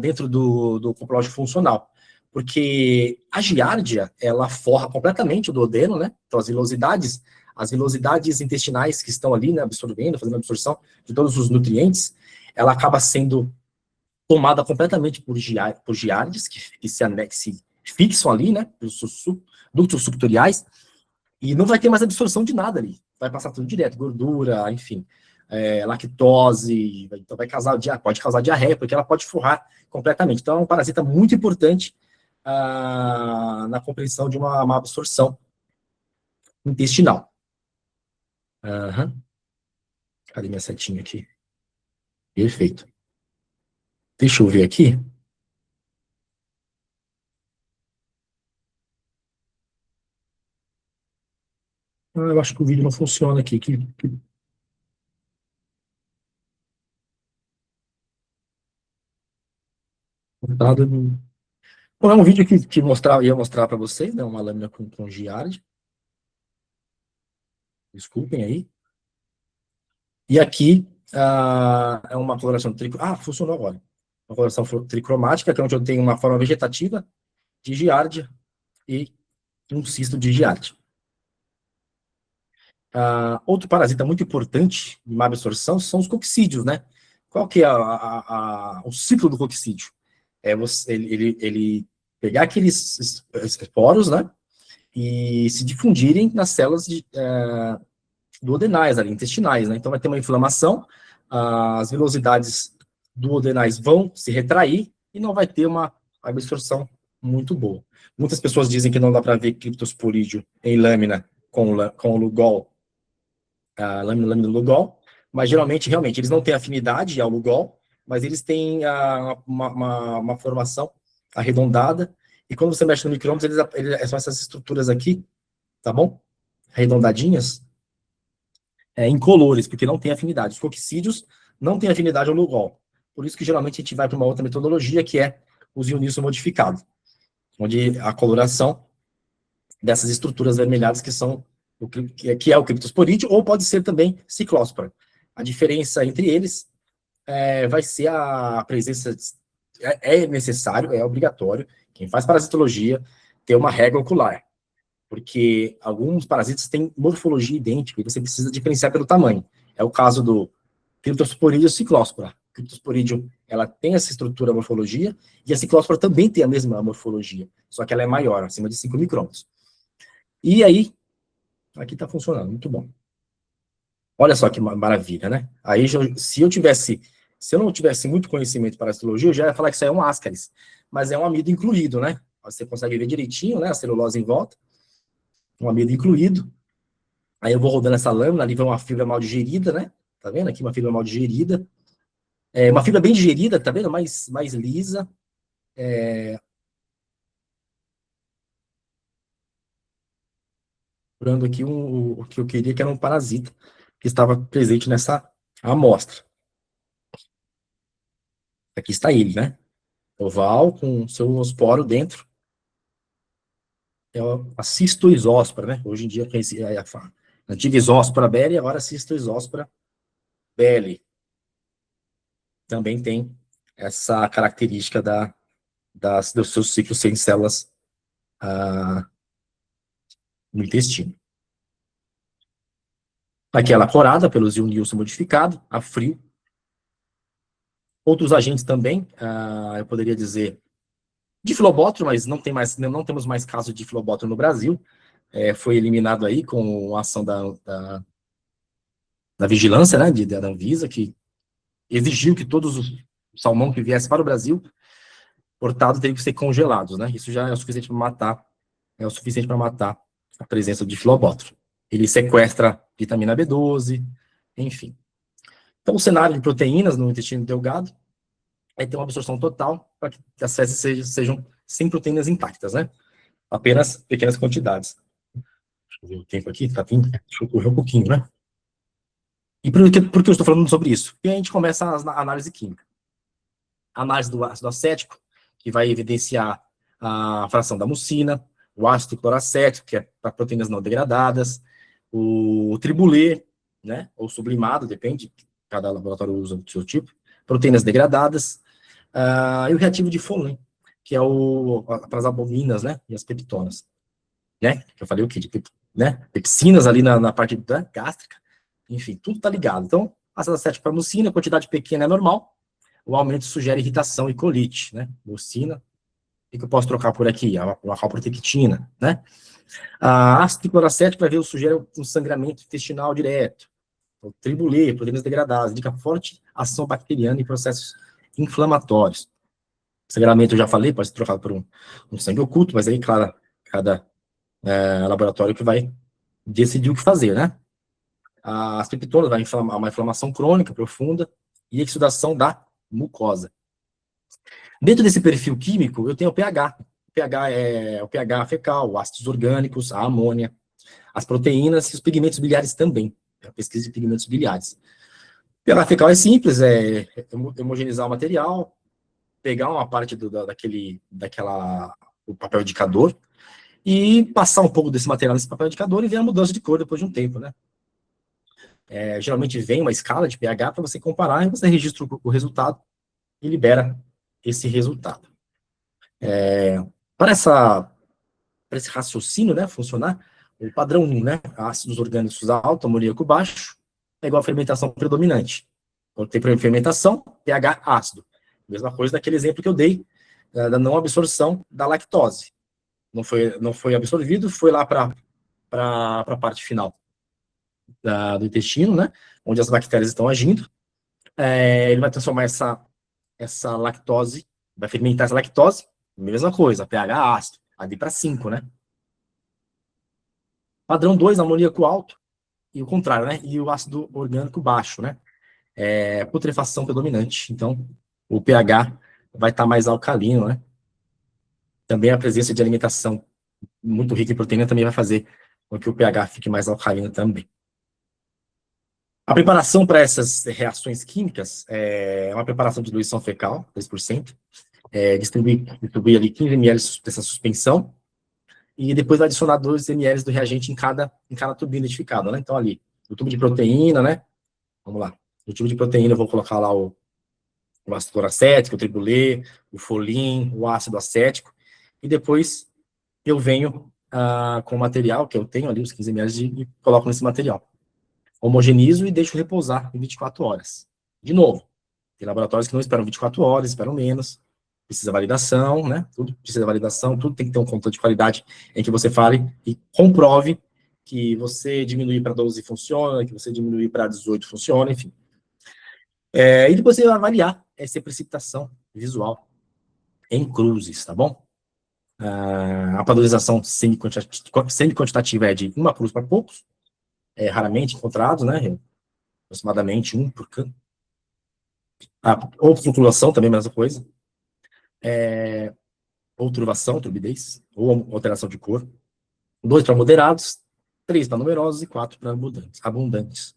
dentro do coprológico funcional. Porque a giardia, ela forra completamente o duodeno, né? Então, as vilosidades intestinais que estão ali, né, absorvendo, fazendo absorção de todos os nutrientes, ela acaba sendo tomada completamente por giardes, que se fixam ali, né, pelos ductos subtoriais, e não vai ter mais absorção de nada ali. Vai passar tudo direto, gordura, enfim. lactose, então pode causar diarreia, porque ela pode forrar completamente. Então, é um parasita muito importante na compreensão de uma má absorção intestinal. Uhum. Cadê minha setinha aqui? Perfeito. Deixa eu ver aqui. Eu acho que o vídeo não funciona aqui. Bom, é um vídeo que ia mostrar para vocês, né, uma lâmina com giardia. Desculpem aí. E aqui é uma coloração funcionou agora. Uma coloração tricromática, que é onde eu tenho uma forma vegetativa de giardia e um cisto de giardia. Outro parasita muito importante de má absorção são os coccídeos, né? Qual que é o ciclo do coccídeo? Ele pegar aqueles esporos, né? E se difundirem nas células duodenais, ali, intestinais, né? Então vai ter uma inflamação, as velocidades duodenais vão se retrair e não vai ter uma absorção muito boa. Muitas pessoas dizem que não dá para ver criptosporídeo em lâmina com o Lugol, a lâmina do Lugol, mas geralmente, realmente, eles não têm afinidade ao Lugol, mas eles têm uma formação arredondada, e quando você mexe no micrômetro, são essas estruturas aqui, tá bom? Arredondadinhas, incolores, porque não tem afinidade. Os coccídeos não têm afinidade ao Lugol. Por isso que geralmente a gente vai para uma outra metodologia, que é o Zionilson modificado, onde a coloração dessas estruturas vermelhadas que é o criptosporídeo, ou pode ser também ciclóspora. A diferença entre eles vai ser a presença, é necessário, é obrigatório, quem faz parasitologia ter uma régua ocular, porque alguns parasitas têm morfologia idêntica e você precisa diferenciar pelo tamanho. É o caso do Cryptosporídeo ciclóspora. A Cryptosporídeo, ela tem essa estrutura, morfologia, e a ciclóspora também tem a mesma morfologia, só que ela é maior, acima de 5 micrômetros. E aí, aqui está funcionando, muito bom. Olha só que maravilha, né? Aí, se eu não tivesse muito conhecimento para parasitologia, eu já ia falar que isso aí é um ascaris, mas é um amido incluído, né? Você consegue ver direitinho, né? A celulose em volta, um amido incluído. Aí eu vou rodando essa lâmina, ali vai uma fibra mal digerida, né? Tá vendo? Aqui uma fibra mal digerida. Uma fibra bem digerida, tá vendo? Mais lisa. Procurando aqui o que eu queria, que era um parasita que estava presente nessa amostra. Aqui está ele, né? Oval, com seu osporo dentro. É a cistoisóspora, né? Hoje em dia é a antiga isóspora belli, agora cistoisóspora belli. Também tem essa característica do seu ciclo sem células no intestino. Aqui ela corada pelo Zionilson modificado, a frio. Outros agentes também, eu poderia dizer, diflobótero, mas não temos mais casos de diflobótero no Brasil. Foi eliminado aí com a ação da vigilância, né, da Anvisa, que exigiu que todos os salmão que viesse para o Brasil, portado, teriam que ser congelados, né? Isso já é o suficiente para matar a presença do diflobótero. Ele sequestra vitamina B12, enfim. Então, o cenário de proteínas no intestino delgado é ter uma absorção total para que as fezes sejam sem proteínas intactas, né? Apenas pequenas quantidades. Deixa eu ver o tempo aqui, deixa eu correr um pouquinho, né? E por que eu estou falando sobre isso? Porque a gente começa a análise química. A análise do ácido acético, que vai evidenciar a fração da mucina, o ácido cloracético, que é para proteínas não degradadas, o tribulê, né, ou sublimado, depende, cada laboratório usa o seu tipo, proteínas degradadas, e o reativo de Folin, que é para as albuminas, né, e as peptonas, né, que eu falei o quê? Né, pepsinas ali na parte gástrica, enfim, tudo está ligado. Então, ácido acético para mucina, quantidade pequena é normal, o aumento sugere irritação e colite, né, mucina, o que eu posso trocar por aqui? A calprotectina, né? A ácido cloracético vai ver o sugere um sangramento intestinal direto. o tribulê, proteínas degradadas, indica forte ação bacteriana em processos inflamatórios. Sangramento, eu já falei, pode ser trocado por um sangue oculto, mas aí, claro, cada laboratório que vai decidir o que fazer, né? As peptonas vai inflamar uma inflamação crônica profunda e exudação da mucosa. Dentro desse perfil químico, eu tenho o pH. O pH é o pH fecal, os ácidos orgânicos, a amônia, as proteínas e os pigmentos biliares também. É a pesquisa de pigmentos biliares. O pH fecal é simples, é homogeneizar o material, pegar uma parte o papel indicador e passar um pouco desse material nesse papel indicador e ver a mudança de cor depois de um tempo, né? Geralmente vem uma escala de pH para você comparar e você registra o resultado e libera esse resultado. Para esse raciocínio, né, funcionar, o padrão 1, né, ácidos orgânicos alto, amoníaco baixo, é igual a fermentação predominante. Quando tem fermentação, pH ácido. Mesma coisa daquele exemplo que eu dei, da não absorção da lactose. Não foi absorvido, foi lá para a parte final do intestino, né, onde as bactérias estão agindo. Ele vai transformar essa lactose, vai fermentar essa lactose, mesma coisa, pH ácido, ali para 5, né? Padrão 2, amoníaco alto, e o contrário, né? E o ácido orgânico baixo, né? Putrefação predominante. Então, o pH vai estar mais alcalino, né? Também a presença de alimentação muito rica em proteína também vai fazer com que o pH fique mais alcalino também. A preparação para essas reações químicas é uma preparação de diluição fecal, 3%, distribuir ali 15 ml dessa suspensão, e depois adicionar 2 ml do reagente em cada tubo identificado, né? Então, ali, o tubo de proteína, né? Vamos lá. No tubo de proteína, eu vou colocar lá o ácido cloracético, o tribulê, o folim, o ácido acético, e depois eu venho com o material que eu tenho ali, os 15 ml, e coloco nesse material. Homogenizo e deixo repousar em 24 horas. De novo, tem laboratórios que não esperam 24 horas, esperam menos, precisa validação, né? Tudo precisa validação, tudo tem que ter um controle de qualidade em que você fale e comprove que você diminuir para 12 funciona, que você diminuir para 18 funciona, enfim. E depois você vai avaliar essa precipitação visual em cruzes, tá bom? A padronização semi-quantitativa é de uma cruz para poucos, raramente encontrados, né? Aproximadamente um por canto. Ou flutuação, também a mesma coisa. Ou turvação, turbidez, ou alteração de cor. 2 para moderados, 3 para numerosos e 4 para abundantes.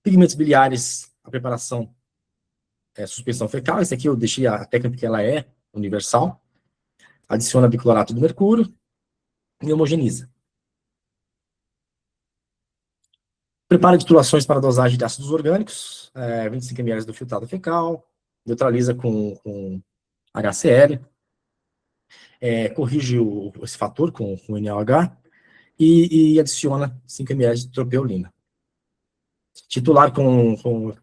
Pigmentos biliares, a preparação suspensão fecal. Esse aqui eu deixei a técnica que ela é universal. Adiciona biclorato de mercúrio e homogeniza. Prepara titulações para dosagem de ácidos orgânicos, 25 ml do filtrado fecal, neutraliza com HCl, corrige esse fator com NaOH e adiciona 5 ml de tropeolina. Titular com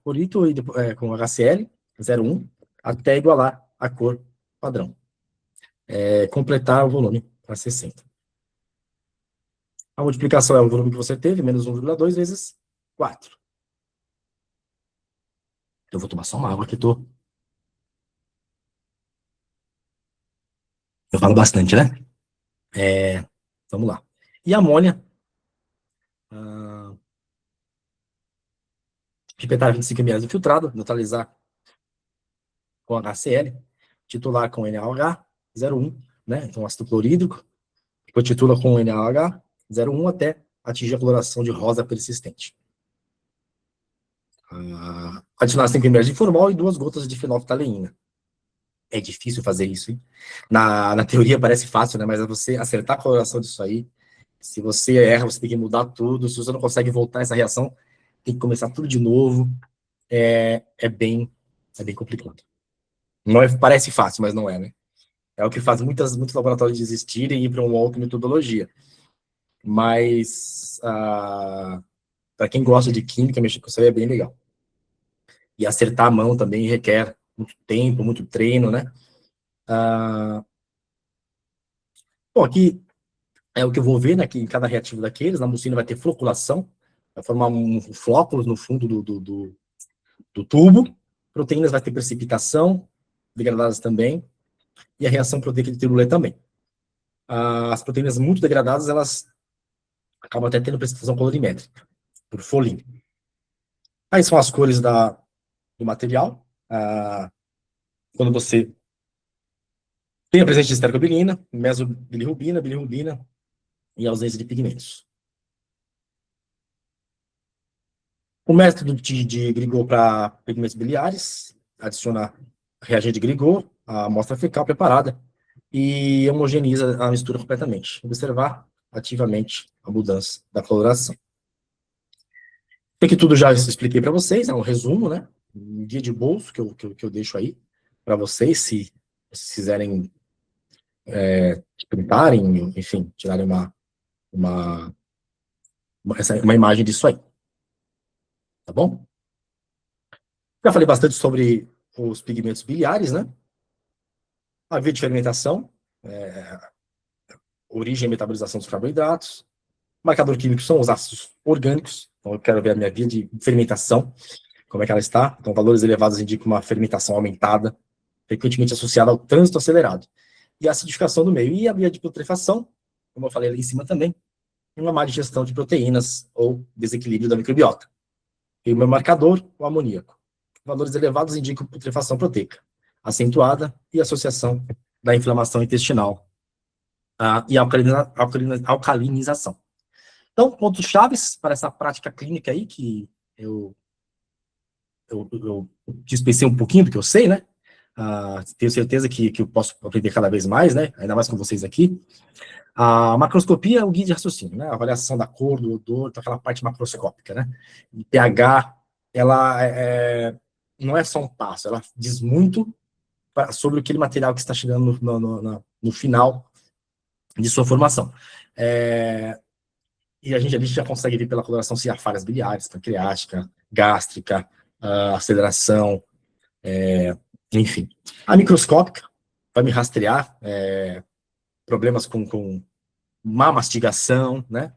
clorito e com HCl 0,1 até igualar a cor padrão. Completar o volume para 60. A multiplicação é o volume que você teve, menos 1,2 vezes 4. Eu vou tomar só uma água que eu falo bastante, né? Vamos lá. E a amônia, pipetar 25 ml do filtrado, neutralizar com HCl, titular com NaOH 0,1, né? Então ácido clorídrico, depois titula com NaOH 0,1 até atingir a coloração de rosa persistente. Adicionar 5 ml de formol e 2 gotas de fenolftaleína. É difícil fazer isso, hein? Na teoria parece fácil, né? Mas é você acertar a coloração disso aí. Se você erra, você tem que mudar tudo. Se você não consegue voltar essa reação, tem que começar tudo de novo. É bem complicado. Não parece fácil, mas não é, né? É o que faz muitos laboratórios desistirem e ir para uma outra metodologia. Mas, para quem gosta de química, mexer com isso aí é bem legal. E acertar a mão também requer muito tempo, muito treino, né? Bom, aqui é o que eu vou ver, né? Que em cada reativo daqueles, na mucina vai ter floculação, vai formar um flóculo no fundo do tubo, proteínas vai ter precipitação, degradadas também, e a reação proteica de Tirulé também. As proteínas muito degradadas, elas acabam até tendo precipitação colorimétrica, por folhinho. Aí são as cores do material. Quando você tem a presença de estercobilina, mesobilirrubina, bilirrubina e ausência de pigmentos. O método de Grigor para pigmentos biliares, adiciona reagente de Grigor, a amostra fecal preparada e homogeneiza a mistura completamente. Observar ativamente a mudança da coloração. Isso aqui tudo já expliquei para vocês, é um resumo, né? Um guia de bolso que eu deixo aí para vocês, se vocês quiserem printarem, enfim, tirarem uma imagem disso aí. Tá bom? Já falei bastante sobre os pigmentos biliares, né? A via de fermentação, origem e metabolização dos carboidratos. Marcador químico são os ácidos orgânicos. Então, eu quero ver a minha via de fermentação, como é que ela está. Então, valores elevados indicam uma fermentação aumentada, frequentemente associada ao trânsito acelerado. E a acidificação do meio. E a via de putrefação, como eu falei ali em cima também, uma má digestão de proteínas ou desequilíbrio da microbiota. E o meu marcador, o amoníaco. Valores elevados indicam putrefação proteica, acentuada e associação da inflamação intestinal e alcalinização. Então, pontos chaves para essa prática clínica aí, que eu dispensei um pouquinho do que eu sei, né? Tenho certeza que eu posso aprender cada vez mais, né? Ainda mais com vocês aqui. A macroscopia é o guia de raciocínio, né? A avaliação da cor, do odor, então aquela parte macroscópica, né? E pH, ela não é só um passo, ela diz muito sobre aquele material que está chegando no final de sua formação. E a gente já consegue ver pela coloração se há falhas biliares, pancreática, gástrica, aceleração, enfim. A microscópica vai me rastrear problemas com má mastigação, né?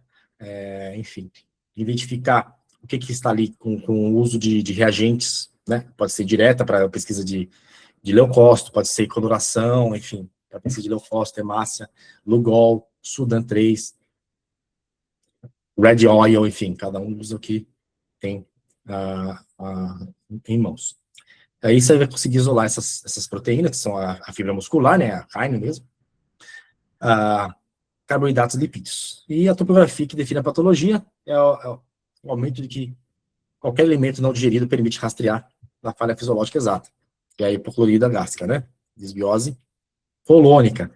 Enfim, identificar o que está ali com o uso de reagentes, né? Pode ser direta para pesquisa de leucócito, pode ser coloração, enfim, para pesquisa de leucócito, hemácia, Lugol, Sudan 3, Red Oil, enfim, cada um usa o que tem em mãos. Aí você vai conseguir isolar essas proteínas, que são a fibra muscular, né, a carne mesmo, carboidratos e lipídios. E a topografia que define a patologia é o aumento de que qualquer alimento não digerido permite rastrear a falha fisiológica exata, que é a hipoclorida gástrica, né, desbiose colônica.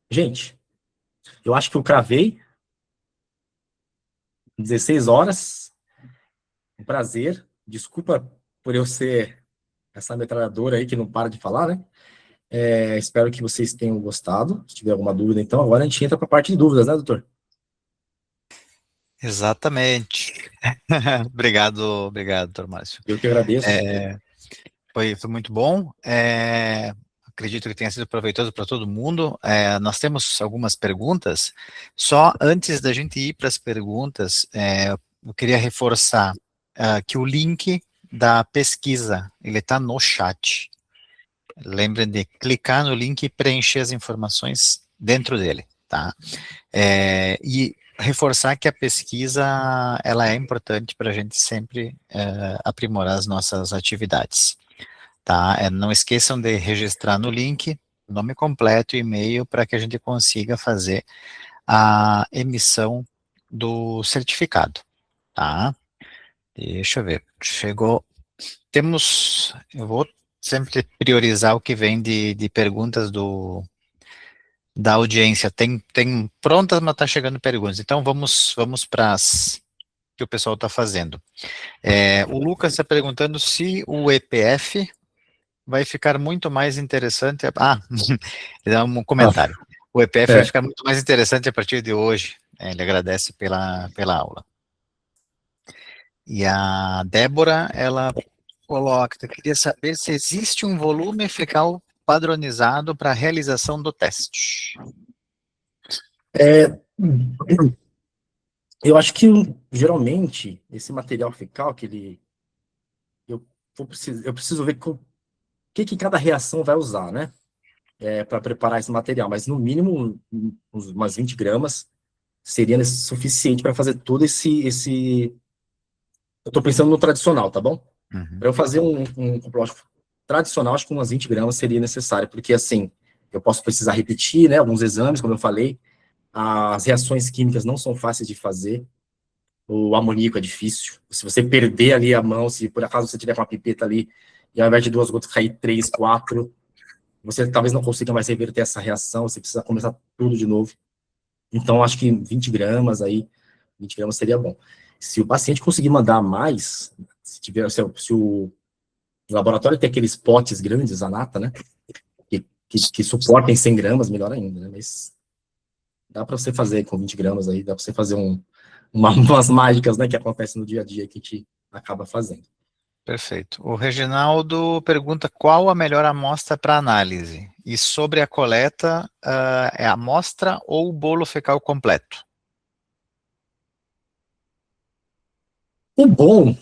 Gente, eu acho que eu cravei 16 horas, um prazer, desculpa por eu ser essa metralhadora aí que não para de falar, né? Espero que vocês tenham gostado. Se tiver alguma dúvida, então, agora a gente entra para a parte de dúvidas, né, doutor? Exatamente. Obrigado, doutor Márcio. Eu que agradeço. Foi muito bom. Acredito que tenha sido proveitoso para todo mundo. Nós temos algumas perguntas. Só antes da gente ir para as perguntas, eu queria reforçar que o link da pesquisa, ele está no chat. Lembrem de clicar no link e preencher as informações dentro dele, tá? E reforçar que a pesquisa, ela é importante para a gente sempre aprimorar as nossas atividades, tá? Não esqueçam de registrar no link, nome completo e e-mail, para que a gente consiga fazer a emissão do certificado, tá? Deixa eu ver, chegou, eu vou sempre priorizar o que vem de perguntas da audiência. Tem prontas, mas está chegando perguntas. Então, vamos para as que o pessoal está fazendo. O Lucas está perguntando se o EPF vai ficar muito mais interessante. Dá um comentário. O EPF vai ficar muito mais interessante a partir de hoje. Ele agradece pela aula. E a Débora, ela coloca, eu queria saber se existe um volume fecal padronizado para a realização do teste. Eu acho que, geralmente, esse material fecal que ele... Eu preciso ver o que cada reação vai usar, né? Para preparar esse material, mas no mínimo umas 20 gramas seria suficiente para fazer todo esse... Eu estou pensando no tradicional, tá bom? Uhum. Para eu fazer um complexo tradicional, acho que umas 20 gramas seria necessário, porque assim, eu posso precisar repetir, né, alguns exames, como eu falei, as reações químicas não são fáceis de fazer, o amoníaco é difícil, se você perder ali a mão, se por acaso você tiver com uma pipeta ali, e ao invés de 2 gotas cair 3, 4, você talvez não consiga mais reverter essa reação, você precisa começar tudo de novo. Então, acho que 20 gramas aí, 20 gramas seria bom. Se o paciente conseguir mandar mais, se o laboratório tem aqueles potes grandes, a nata, né, que suportem 100 gramas, melhor ainda, né, mas dá para você fazer com 20 gramas aí, dá para você fazer umas mágicas, né, que acontecem no dia a dia que a gente acaba fazendo. Perfeito. O Reginaldo pergunta qual a melhor amostra para análise? E sobre a coleta, é a amostra ou o bolo fecal completo? O bom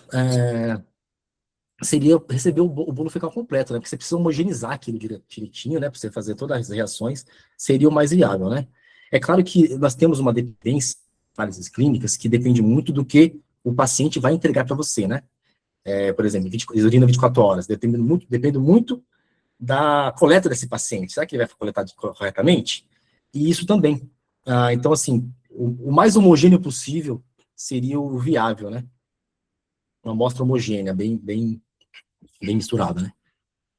seria receber o bolo fecal completo, né, porque você precisa homogeneizar aquilo direitinho, né, para você fazer todas as reações, seria o mais viável, né. É claro que nós temos uma dependência, análises clínicas, que depende muito do que o paciente vai entregar para você, né. Por exemplo, urina 24 horas, depende muito da coleta desse paciente. Será que ele vai coletar corretamente? E isso também. Então, assim, o mais homogêneo possível seria o viável, né? Uma amostra homogênea, bem misturada, né?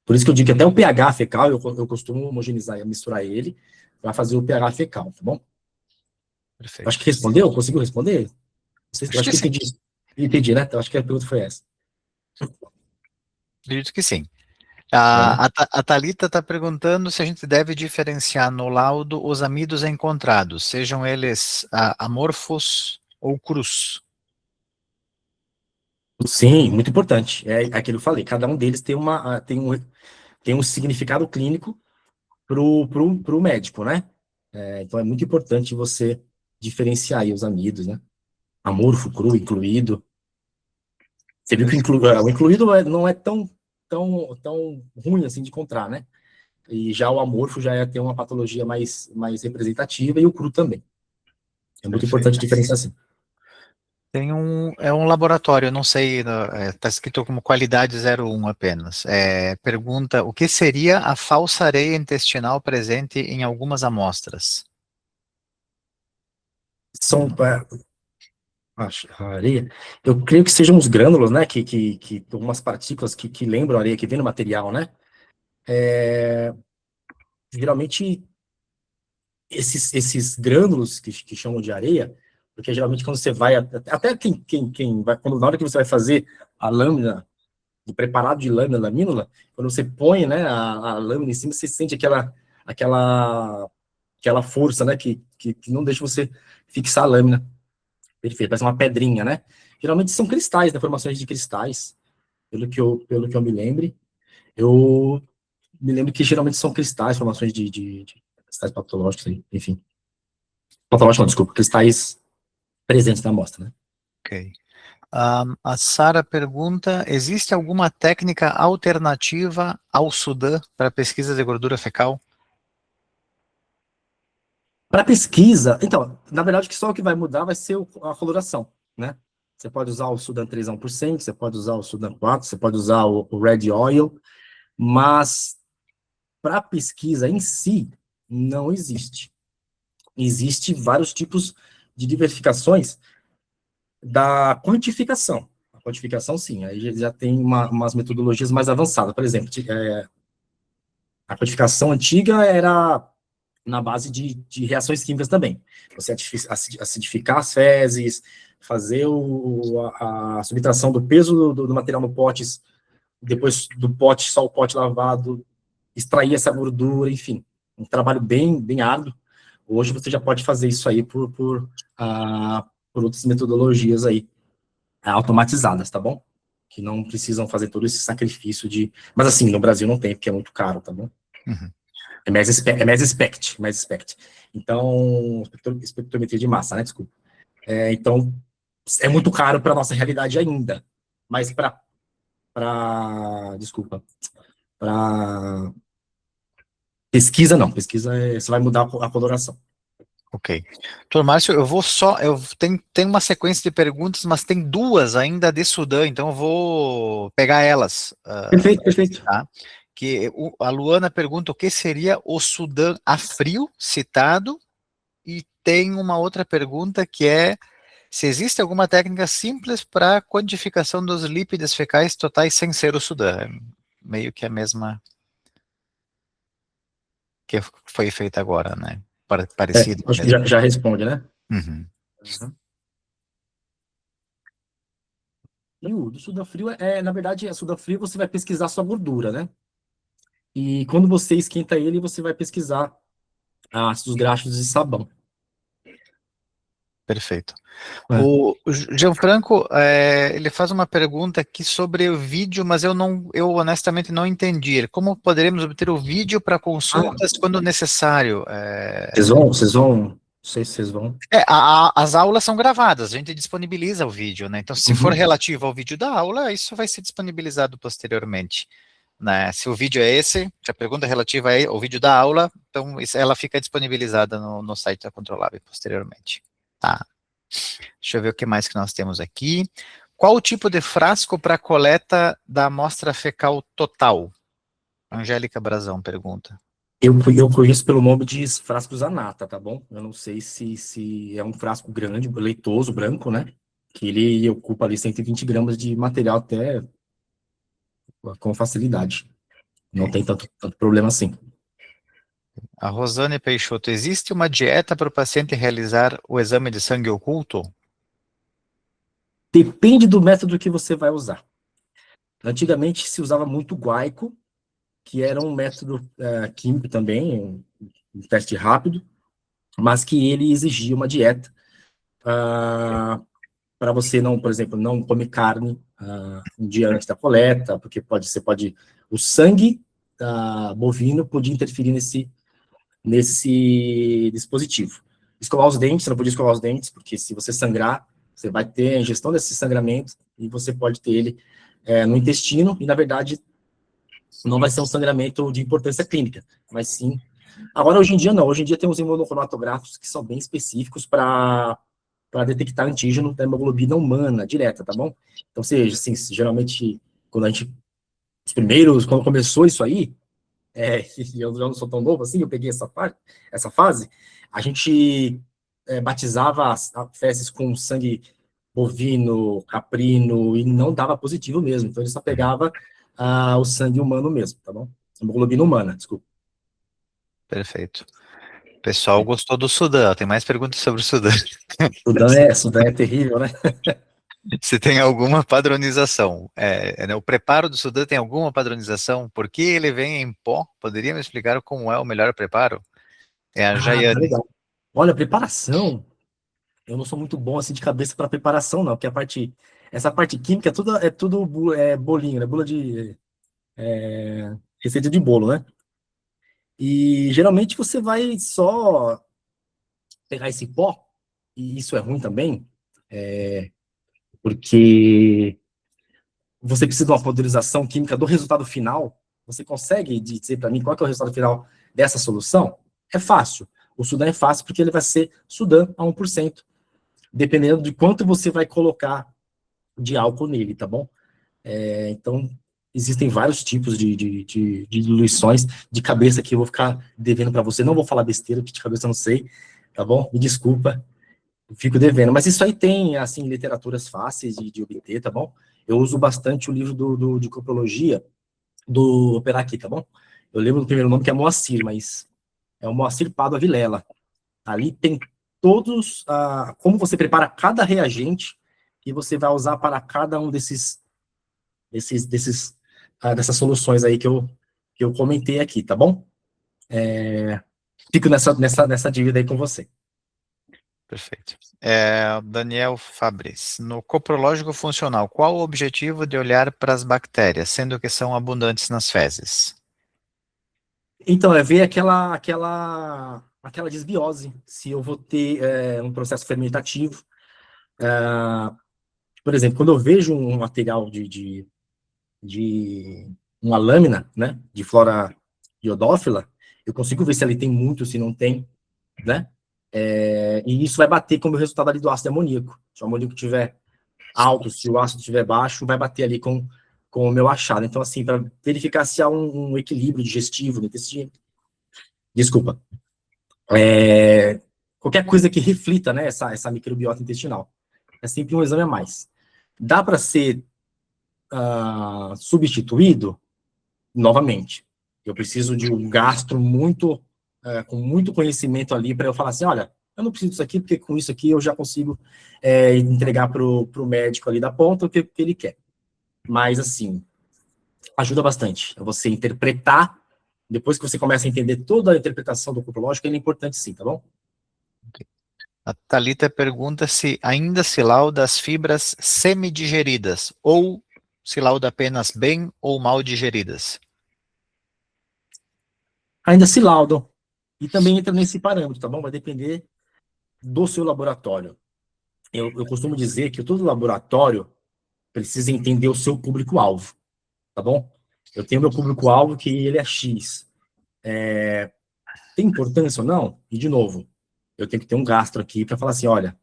Por isso que eu digo que até o pH fecal, eu costumo homogeneizar e misturar ele para fazer o pH fecal, tá bom? Acho Perfeito. que respondeu? Conseguiu responder? Não sei, eu Acho acho que que sim. entendi. Entendi, né? Então, acho que a pergunta foi essa. Acredito que sim. Tá? A Thalita está perguntando se a gente deve diferenciar no laudo os amidos encontrados, sejam eles amorfos ou crus. Sim, muito importante. É aquilo que eu falei. Cada um deles tem um significado clínico pro médico, né? Então é muito importante você diferenciar aí os amidos, né? Amorfo, cru, incluído. Você viu que o incluído não é tão ruim assim de encontrar, né? E já o amorfo já tem uma patologia mais representativa e o cru também. É muito importante Perfeito. diferenciar assim. É um laboratório, eu não sei, está escrito como qualidade 01 apenas. Pergunta, o que seria a falsa areia intestinal presente em algumas amostras? São areia. Eu creio que sejam os grânulos, né? Que algumas partículas que lembram areia, que vem no material, né? Geralmente esses grânulos que chamam de areia, porque geralmente quando você vai, até quem vai, na hora que você vai fazer a lâmina, o preparado de lâmina, lamínula, quando você põe, né, a lâmina em cima, você sente aquela, aquela força, né, que não deixa você fixar a lâmina. Perfeito, parece uma pedrinha, né? Geralmente são cristais, né, formações de cristais, pelo que eu me lembre. Eu me lembro que geralmente são cristais, formações de cristais patológicos, enfim. Patológicos, não, desculpa, cristais presentes na amostra, né? Ok. A Sara pergunta, existe alguma técnica alternativa ao Sudan para pesquisa de gordura fecal? Para pesquisa, então, na verdade, que só o que vai mudar vai ser a coloração, né? Você pode usar o Sudan 3 a 1%, você pode usar o Sudan 4, você pode usar o Red Oil, mas para pesquisa em si, não existe. Existe vários tipos de diversificações da quantificação. A quantificação, sim, aí já tem umas metodologias mais avançadas. Por exemplo, a quantificação antiga era na base de reações químicas também. Você acidificar as fezes, fazer a subtração do peso do material no pote, depois do pote, só o pote lavado, extrair essa gordura, enfim. Um trabalho bem árduo. Hoje você já pode fazer isso aí por outras metodologias aí, automatizadas, tá bom? Que não precisam fazer todo esse sacrifício de... Mas assim, no Brasil não tem, porque é muito caro, tá bom? Uhum. É mass spect. Então, espectrometria de massa, né? Desculpa. Então, é muito caro para a nossa realidade ainda. Mas desculpa, para pesquisa, não. Pesquisa, você vai mudar a coloração. Ok. Doutor Márcio, tem uma sequência de perguntas, mas tem duas ainda de Sudã, então eu vou pegar elas, Perfeito, perfeito. tá? A Luana pergunta o que seria o Sudã a frio citado, e tem uma outra pergunta que é se existe alguma técnica simples para quantificação dos lípidos fecais totais sem ser o Sudã. É meio que a mesma que foi feita agora, né? Parecido Acho que mesmo. já responde, né? Uhum. Uhum. E o do Sudan Frio na verdade, a Sudan Frio você vai pesquisar sua gordura, né? E quando você esquenta ele, você vai pesquisar ácidos graxos e sabão. Perfeito. É. O Gianfranco, ele faz uma pergunta aqui sobre o vídeo, mas eu honestamente não entendi. Como poderemos obter o vídeo para Ah, consultas quando necessário? vocês vão, não sei se vocês vão. As aulas são gravadas, a gente disponibiliza o vídeo, né? Então, se for Uhum. relativo ao vídeo da aula, isso vai ser disponibilizado posteriormente, né? Se o vídeo é esse, se a pergunta é relativa ao vídeo da aula, então ela fica disponibilizada no site da Controlab posteriormente. Tá. Deixa eu ver o que mais que nós temos aqui. Qual o tipo de frasco para coleta da amostra fecal total? Angélica Brazão pergunta. Eu conheço pelo nome de frascos Anata, tá bom? Eu não sei se é um frasco grande, leitoso, branco, né? Que ele ocupa ali 120 gramas de material até com facilidade. Não tem tanto problema assim. A Rosane Peixoto, existe uma dieta para o paciente realizar o exame de sangue oculto? Depende do método que você vai usar. Antigamente se usava muito guaico, que era um método químico também, um teste rápido, mas que ele exigia uma dieta para você não, por exemplo, não comer carne um dia antes da coleta, porque o sangue bovino podia interferir nesse dispositivo. Escovar os dentes, você não podia escovar os dentes, porque se você sangrar, você vai ter a ingestão desse sangramento e você pode ter ele no intestino, e na verdade não vai ser um sangramento de importância clínica, mas sim. Agora, hoje em dia, não. Hoje em dia tem os imunocromatográficos que são bem específicos para detectar antígeno da hemoglobina humana direta, tá bom? Então, seja, assim, geralmente, quando a gente, quando começou isso aí, e eu já não sou tão novo assim, eu peguei essa fase, a gente batizava as fezes com sangue bovino, caprino, e não dava positivo mesmo. Então, ele só pegava o sangue humano mesmo, tá bom? Hemoglobina humana, desculpa. Perfeito. O pessoal gostou do Sudã. Tem mais perguntas sobre o Sudã. Sudão é terrível, né? Se tem alguma padronização. Né, o preparo do Sudã tem alguma padronização? Por que ele vem em pó? Poderia me explicar como é o melhor preparo? É a Tá Jaiane. legal. Olha, preparação. Eu não sou muito bom assim de cabeça para preparação, não, porque essa parte química é tudo bolinho, né? Bula de receita de bolo, né? E geralmente você vai só pegar esse pó, e isso é ruim também, porque você precisa de uma padronização química do resultado final. Você consegue dizer para mim qual que é o resultado final dessa solução? É fácil. O Sudã é fácil porque ele vai ser Sudã a 1%, dependendo de quanto você vai colocar de álcool nele, tá bom? Então, existem vários tipos de diluições de cabeça que eu vou ficar devendo para você. Não vou falar besteira, que de cabeça eu não sei, tá bom? Me desculpa, eu fico devendo. Mas isso aí tem, assim, literaturas fáceis de obter, tá bom? Eu uso bastante o livro de coprologia do Operaqui, tá bom? Eu lembro do primeiro nome que é Moacir, mas é o Moacir Pádua Vilela. Ali tem todos, como você prepara cada reagente que você vai usar para cada um dessas soluções aí que eu comentei aqui, tá bom? Fico nessa dívida aí com você. Perfeito. Daniel Fabris. No coprológico funcional, qual o objetivo de olhar para as bactérias, sendo que são abundantes nas fezes? Então, é ver aquela desbiose, se eu vou ter um processo fermentativo. Por exemplo, quando eu vejo um material de uma lâmina, né, de flora iodófila, eu consigo ver se ali tem muito, se não tem, né? E isso vai bater como o resultado ali do ácido amoníaco. Se o amoníaco estiver alto, se o ácido estiver baixo, vai bater ali com o meu achado. Então, assim, para verificar se há um equilíbrio digestivo no intestino, desculpa, qualquer coisa que reflita, né, essa microbiota intestinal. É sempre um exame a mais. Dá para ser substituído? Novamente, eu preciso de um gastro muito, com muito conhecimento ali para eu falar assim, olha, eu não preciso disso aqui, porque com isso aqui eu já consigo entregar para o médico ali da ponta o que ele quer. Mas, assim, ajuda bastante. Você interpretar, depois que você começa a entender toda a interpretação do corpo lógico, ele é importante sim, tá bom? A Thalita pergunta se ainda se lauda as fibras semidigeridas, ou se lauda apenas bem ou mal digeridas. Ainda se laudam. E também entra nesse parâmetro, tá bom? Vai depender do seu laboratório. Eu costumo dizer que todo laboratório precisa entender o seu público-alvo, tá bom? Eu tenho meu público-alvo que ele é X. Tem importância ou não? E, de novo, eu tenho que ter um gastro aqui para falar assim, olha,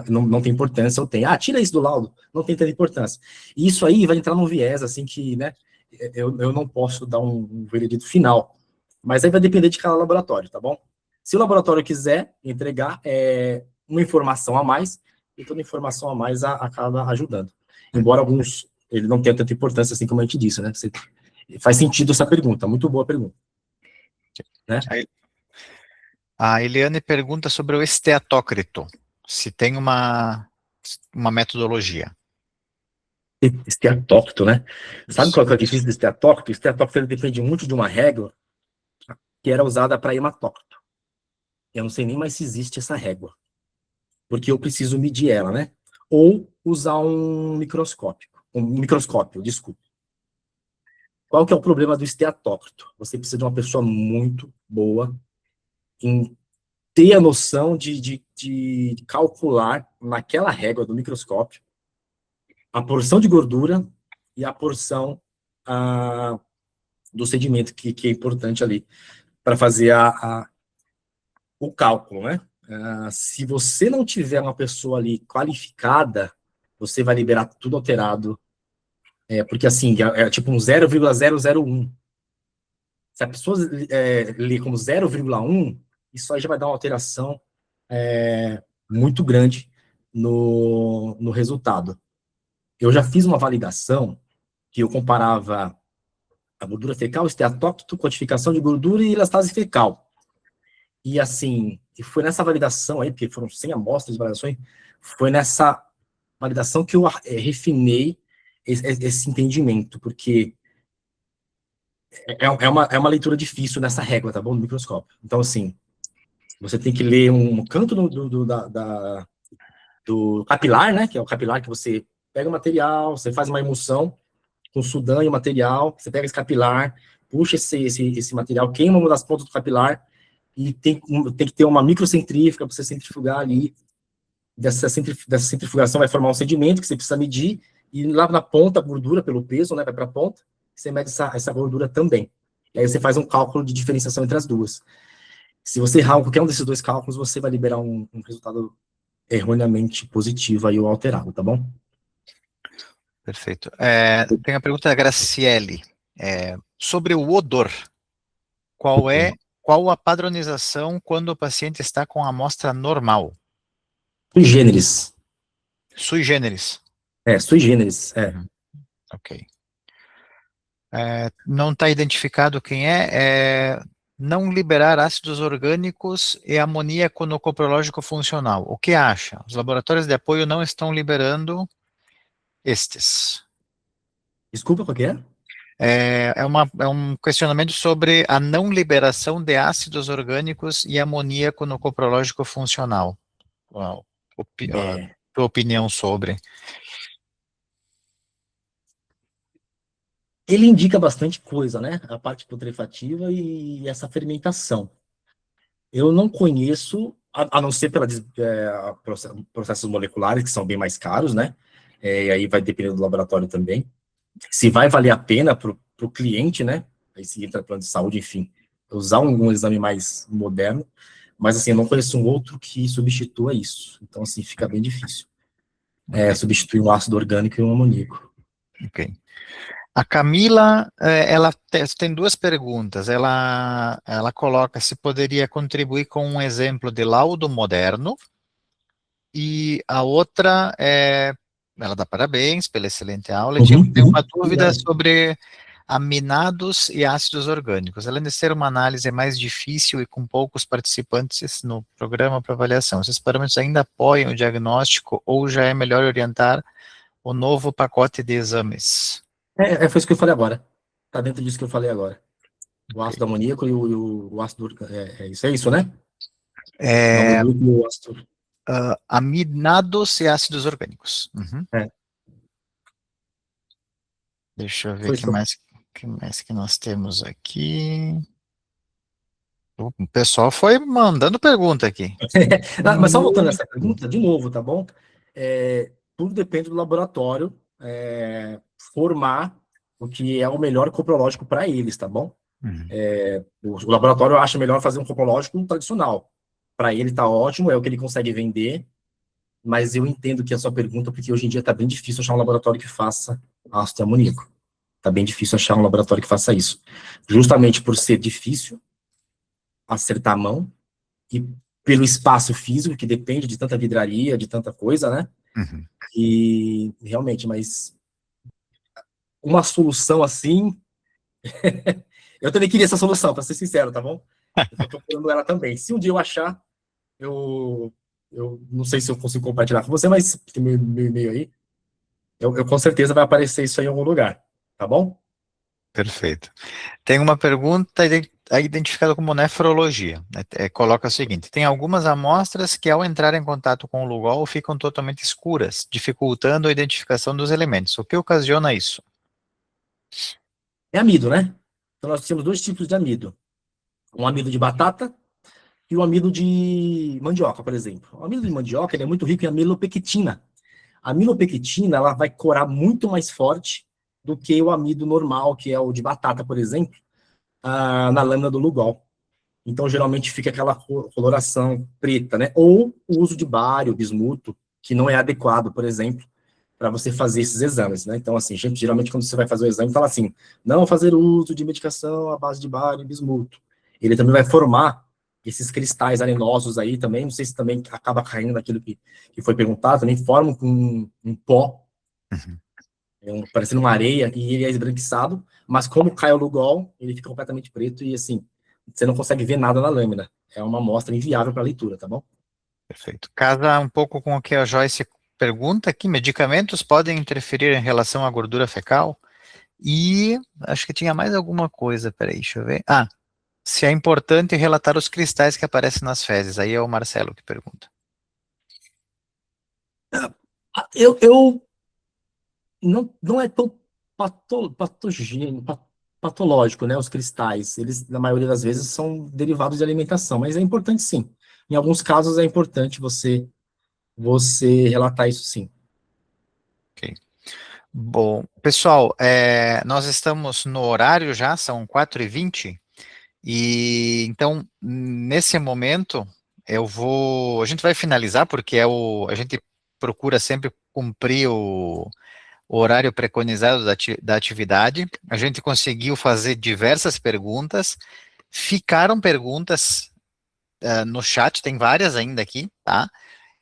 não tem importância, eu tenho. Tira isso do laudo, não tem tanta importância. E isso aí vai entrar num viés, assim, que, né, eu não posso dar um veredito final. Mas aí vai depender de cada laboratório, tá bom? Se o laboratório quiser entregar uma informação a mais, e toda informação a mais acaba ajudando. Embora alguns, ele não tenha tanta importância, assim como a gente disse, né? Faz sentido essa pergunta, muito boa pergunta. Né? A Eliane pergunta sobre o esteatócrito, se tem uma metodologia. Esteatócito, né? Sabe Isso. qual que é o difícil do esteatócito? O esteatócito ele depende muito de uma régua que era usada para hematócrito. Eu não sei nem mais se existe essa régua, porque eu preciso medir ela, né? Ou usar um microscópio, desculpa. Qual que é o problema do esteatócrito? Você precisa de uma pessoa muito boa em ter a noção de calcular naquela régua do microscópio a porção de gordura e a porção do sedimento que é importante ali para fazer o cálculo, né? Se você não tiver uma pessoa ali qualificada, você vai liberar tudo alterado, porque assim, é tipo um 0,001. Se a pessoa ler como 0,1, isso aí já vai dar uma alteração muito grande no resultado. Eu já fiz uma validação que eu comparava a gordura fecal, esteatócito, quantificação de gordura e elastase fecal. E assim, foi nessa validação aí, porque foram 100 amostras de validações, foi nessa validação que eu refinei esse entendimento, porque é uma leitura difícil nessa régua, tá bom? No microscópio. Então, assim, você tem que ler um canto do capilar, né? Que é o capilar que você pega o material, você faz uma emulsão com sudan e o material, você pega esse capilar, puxa esse material, queima uma das pontas do capilar, e tem que ter uma microcentrífuga para você centrifugar ali. Dessa centrifugação vai formar um sedimento que você precisa medir, e lá na ponta, a gordura, pelo peso, né, vai para a ponta, você mede essa gordura também. E aí você faz um cálculo de diferenciação entre as duas. Se você errar qualquer um desses dois cálculos, você vai liberar um resultado erroneamente positivo aí ou alterado, tá bom? Perfeito. Tem a pergunta da Graciele, sobre o odor. Qual a padronização quando o paciente está com a amostra normal? Sui generis. Sui generis. Sui generis, Uhum. Ok. Não está identificado quem não liberar ácidos orgânicos e amoníaco no coprológico funcional. O que acha? Os laboratórios de apoio não estão liberando estes. Desculpa, qual que é? É um questionamento sobre a não liberação de ácidos orgânicos e amoníaco no coprológico funcional. A tua opinião sobre? Ele indica bastante coisa, né? A parte putrefativa e essa fermentação. Eu não conheço a não ser processos moleculares, que são bem mais caros, né? E aí vai depender do laboratório também. Se vai valer a pena para o cliente, né? Aí se entra plano de saúde, enfim, usar um exame mais moderno, mas assim, eu não conheço um outro que substitua isso. Então, assim, fica bem difícil. Ok, Substituir um ácido orgânico e um amoníaco. ok. A Camila, ela tem duas perguntas. Ela coloca se poderia contribuir com um exemplo de laudo moderno, e a outra ela dá parabéns pela excelente aula, e tem uma dúvida Obrigado. sobre aminados e ácidos orgânicos. Além de ser uma análise mais difícil e com poucos participantes no programa para avaliação, esses parâmetros ainda apoiam o diagnóstico ou já é melhor orientar o novo pacote de exames? Foi isso que eu falei agora. Tá dentro disso que eu falei agora. O Ok. ácido amoníaco e o ácido orgânico. É isso, né? O É, amoníaco e o ácido. aminados e ácidos orgânicos. Uhum. É, Deixa eu ver o foi isso que mais que nós temos aqui. O pessoal foi mandando pergunta aqui. Mas só voltando nessa pergunta, de novo, tá bom? Tudo depende do laboratório formar o que é o melhor coprológico para eles, tá bom? Uhum. O laboratório acha melhor fazer um coprológico tradicional. Para ele tá ótimo, é o que ele consegue vender, mas eu entendo que a sua pergunta, porque hoje em dia tá bem difícil achar um laboratório que faça ácido amoníaco. Tá bem difícil achar um laboratório que faça isso. Justamente por ser difícil acertar a mão, e pelo espaço físico, que depende de tanta vidraria, de tanta coisa, né? Uhum. E realmente, mas uma solução assim, eu também queria essa solução, para ser sincero, tá bom? Eu tô procurando ela também. Se um dia eu achar, eu não sei se eu consigo compartilhar com você, mas tem meu e-mail aí, eu com certeza vai aparecer isso aí em algum lugar, tá bom? Perfeito. Tem uma pergunta identificada como nefrologia. Coloca o seguinte: tem algumas amostras que, ao entrar em contato com o Lugol, ficam totalmente escuras, dificultando a identificação dos elementos. O que ocasiona isso? É amido, né? Então nós temos dois tipos de amido. Um amido de batata e o amido de mandioca, por exemplo. O amido de mandioca ele é muito rico em amilopectina. A amilopectina ela vai corar muito mais forte do que o amido normal, que é o de batata, por exemplo, na lâmina do Lugol. Então, geralmente fica aquela coloração preta, né? Ou o uso de bário, bismuto, que não é adequado, por exemplo, para você fazer esses exames, né? Então, assim, geralmente quando você vai fazer o exame, fala assim, não fazer uso de medicação à base de bário e bismuto. Ele também vai formar esses cristais arenosos aí também, não sei se também acaba caindo naquilo que foi perguntado, também formam com um pó, Uhum. parecendo uma areia, e ele é esbranquiçado, mas como cai o Lugol, ele fica completamente preto e, assim, você não consegue ver nada na lâmina. É uma amostra inviável para leitura, tá bom? Perfeito. Casa um pouco com o que a Joyce pergunta aqui: medicamentos podem interferir em relação à gordura fecal? E acho que tinha mais alguma coisa, peraí, deixa eu ver. Ah, se é importante relatar os cristais que aparecem nas fezes. Aí é o Marcelo que pergunta. Eu não é tão patológico, né? Os cristais, eles, na maioria das vezes, são derivados de alimentação, mas é importante sim. Em alguns casos é importante você relatar isso sim. Ok. Bom, pessoal, nós estamos no horário já, são 4h20, e então, nesse momento, a gente vai finalizar, porque a gente procura sempre cumprir o horário preconizado da atividade. A gente conseguiu fazer diversas perguntas, ficaram perguntas no chat, tem várias ainda aqui, tá?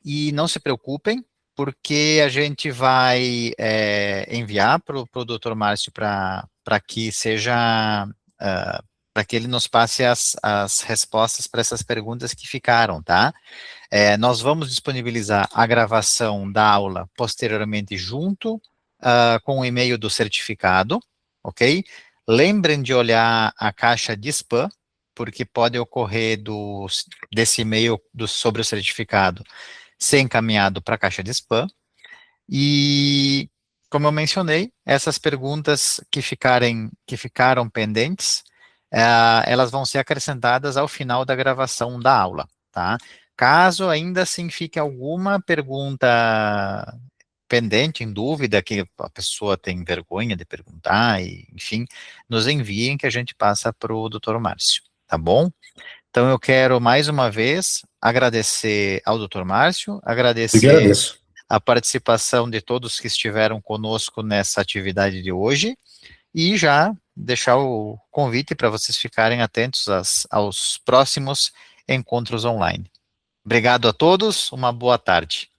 E não se preocupem, porque a gente vai enviar para o Dr. Márcio para que seja, para que ele nos passe as respostas para essas perguntas que ficaram, tá? Nós vamos disponibilizar a gravação da aula posteriormente junto com o e-mail do certificado, ok? Lembrem de olhar a caixa de spam, porque pode ocorrer desse e-mail sobre o certificado ser encaminhado para a caixa de spam. E, como eu mencionei, essas perguntas que ficaram pendentes, elas vão ser acrescentadas ao final da gravação da aula, tá? Caso ainda assim fique alguma pergunta pendente, em dúvida, que a pessoa tem vergonha de perguntar, e, enfim, nos enviem que a gente passa para o Dr. Márcio, tá bom? Então eu quero mais uma vez agradecer ao Dr. Márcio, Eu que agradecer agradeço. a participação de todos que estiveram conosco nessa atividade de hoje, e já deixar o convite para vocês ficarem atentos aos próximos encontros online. Obrigado a todos, uma boa tarde.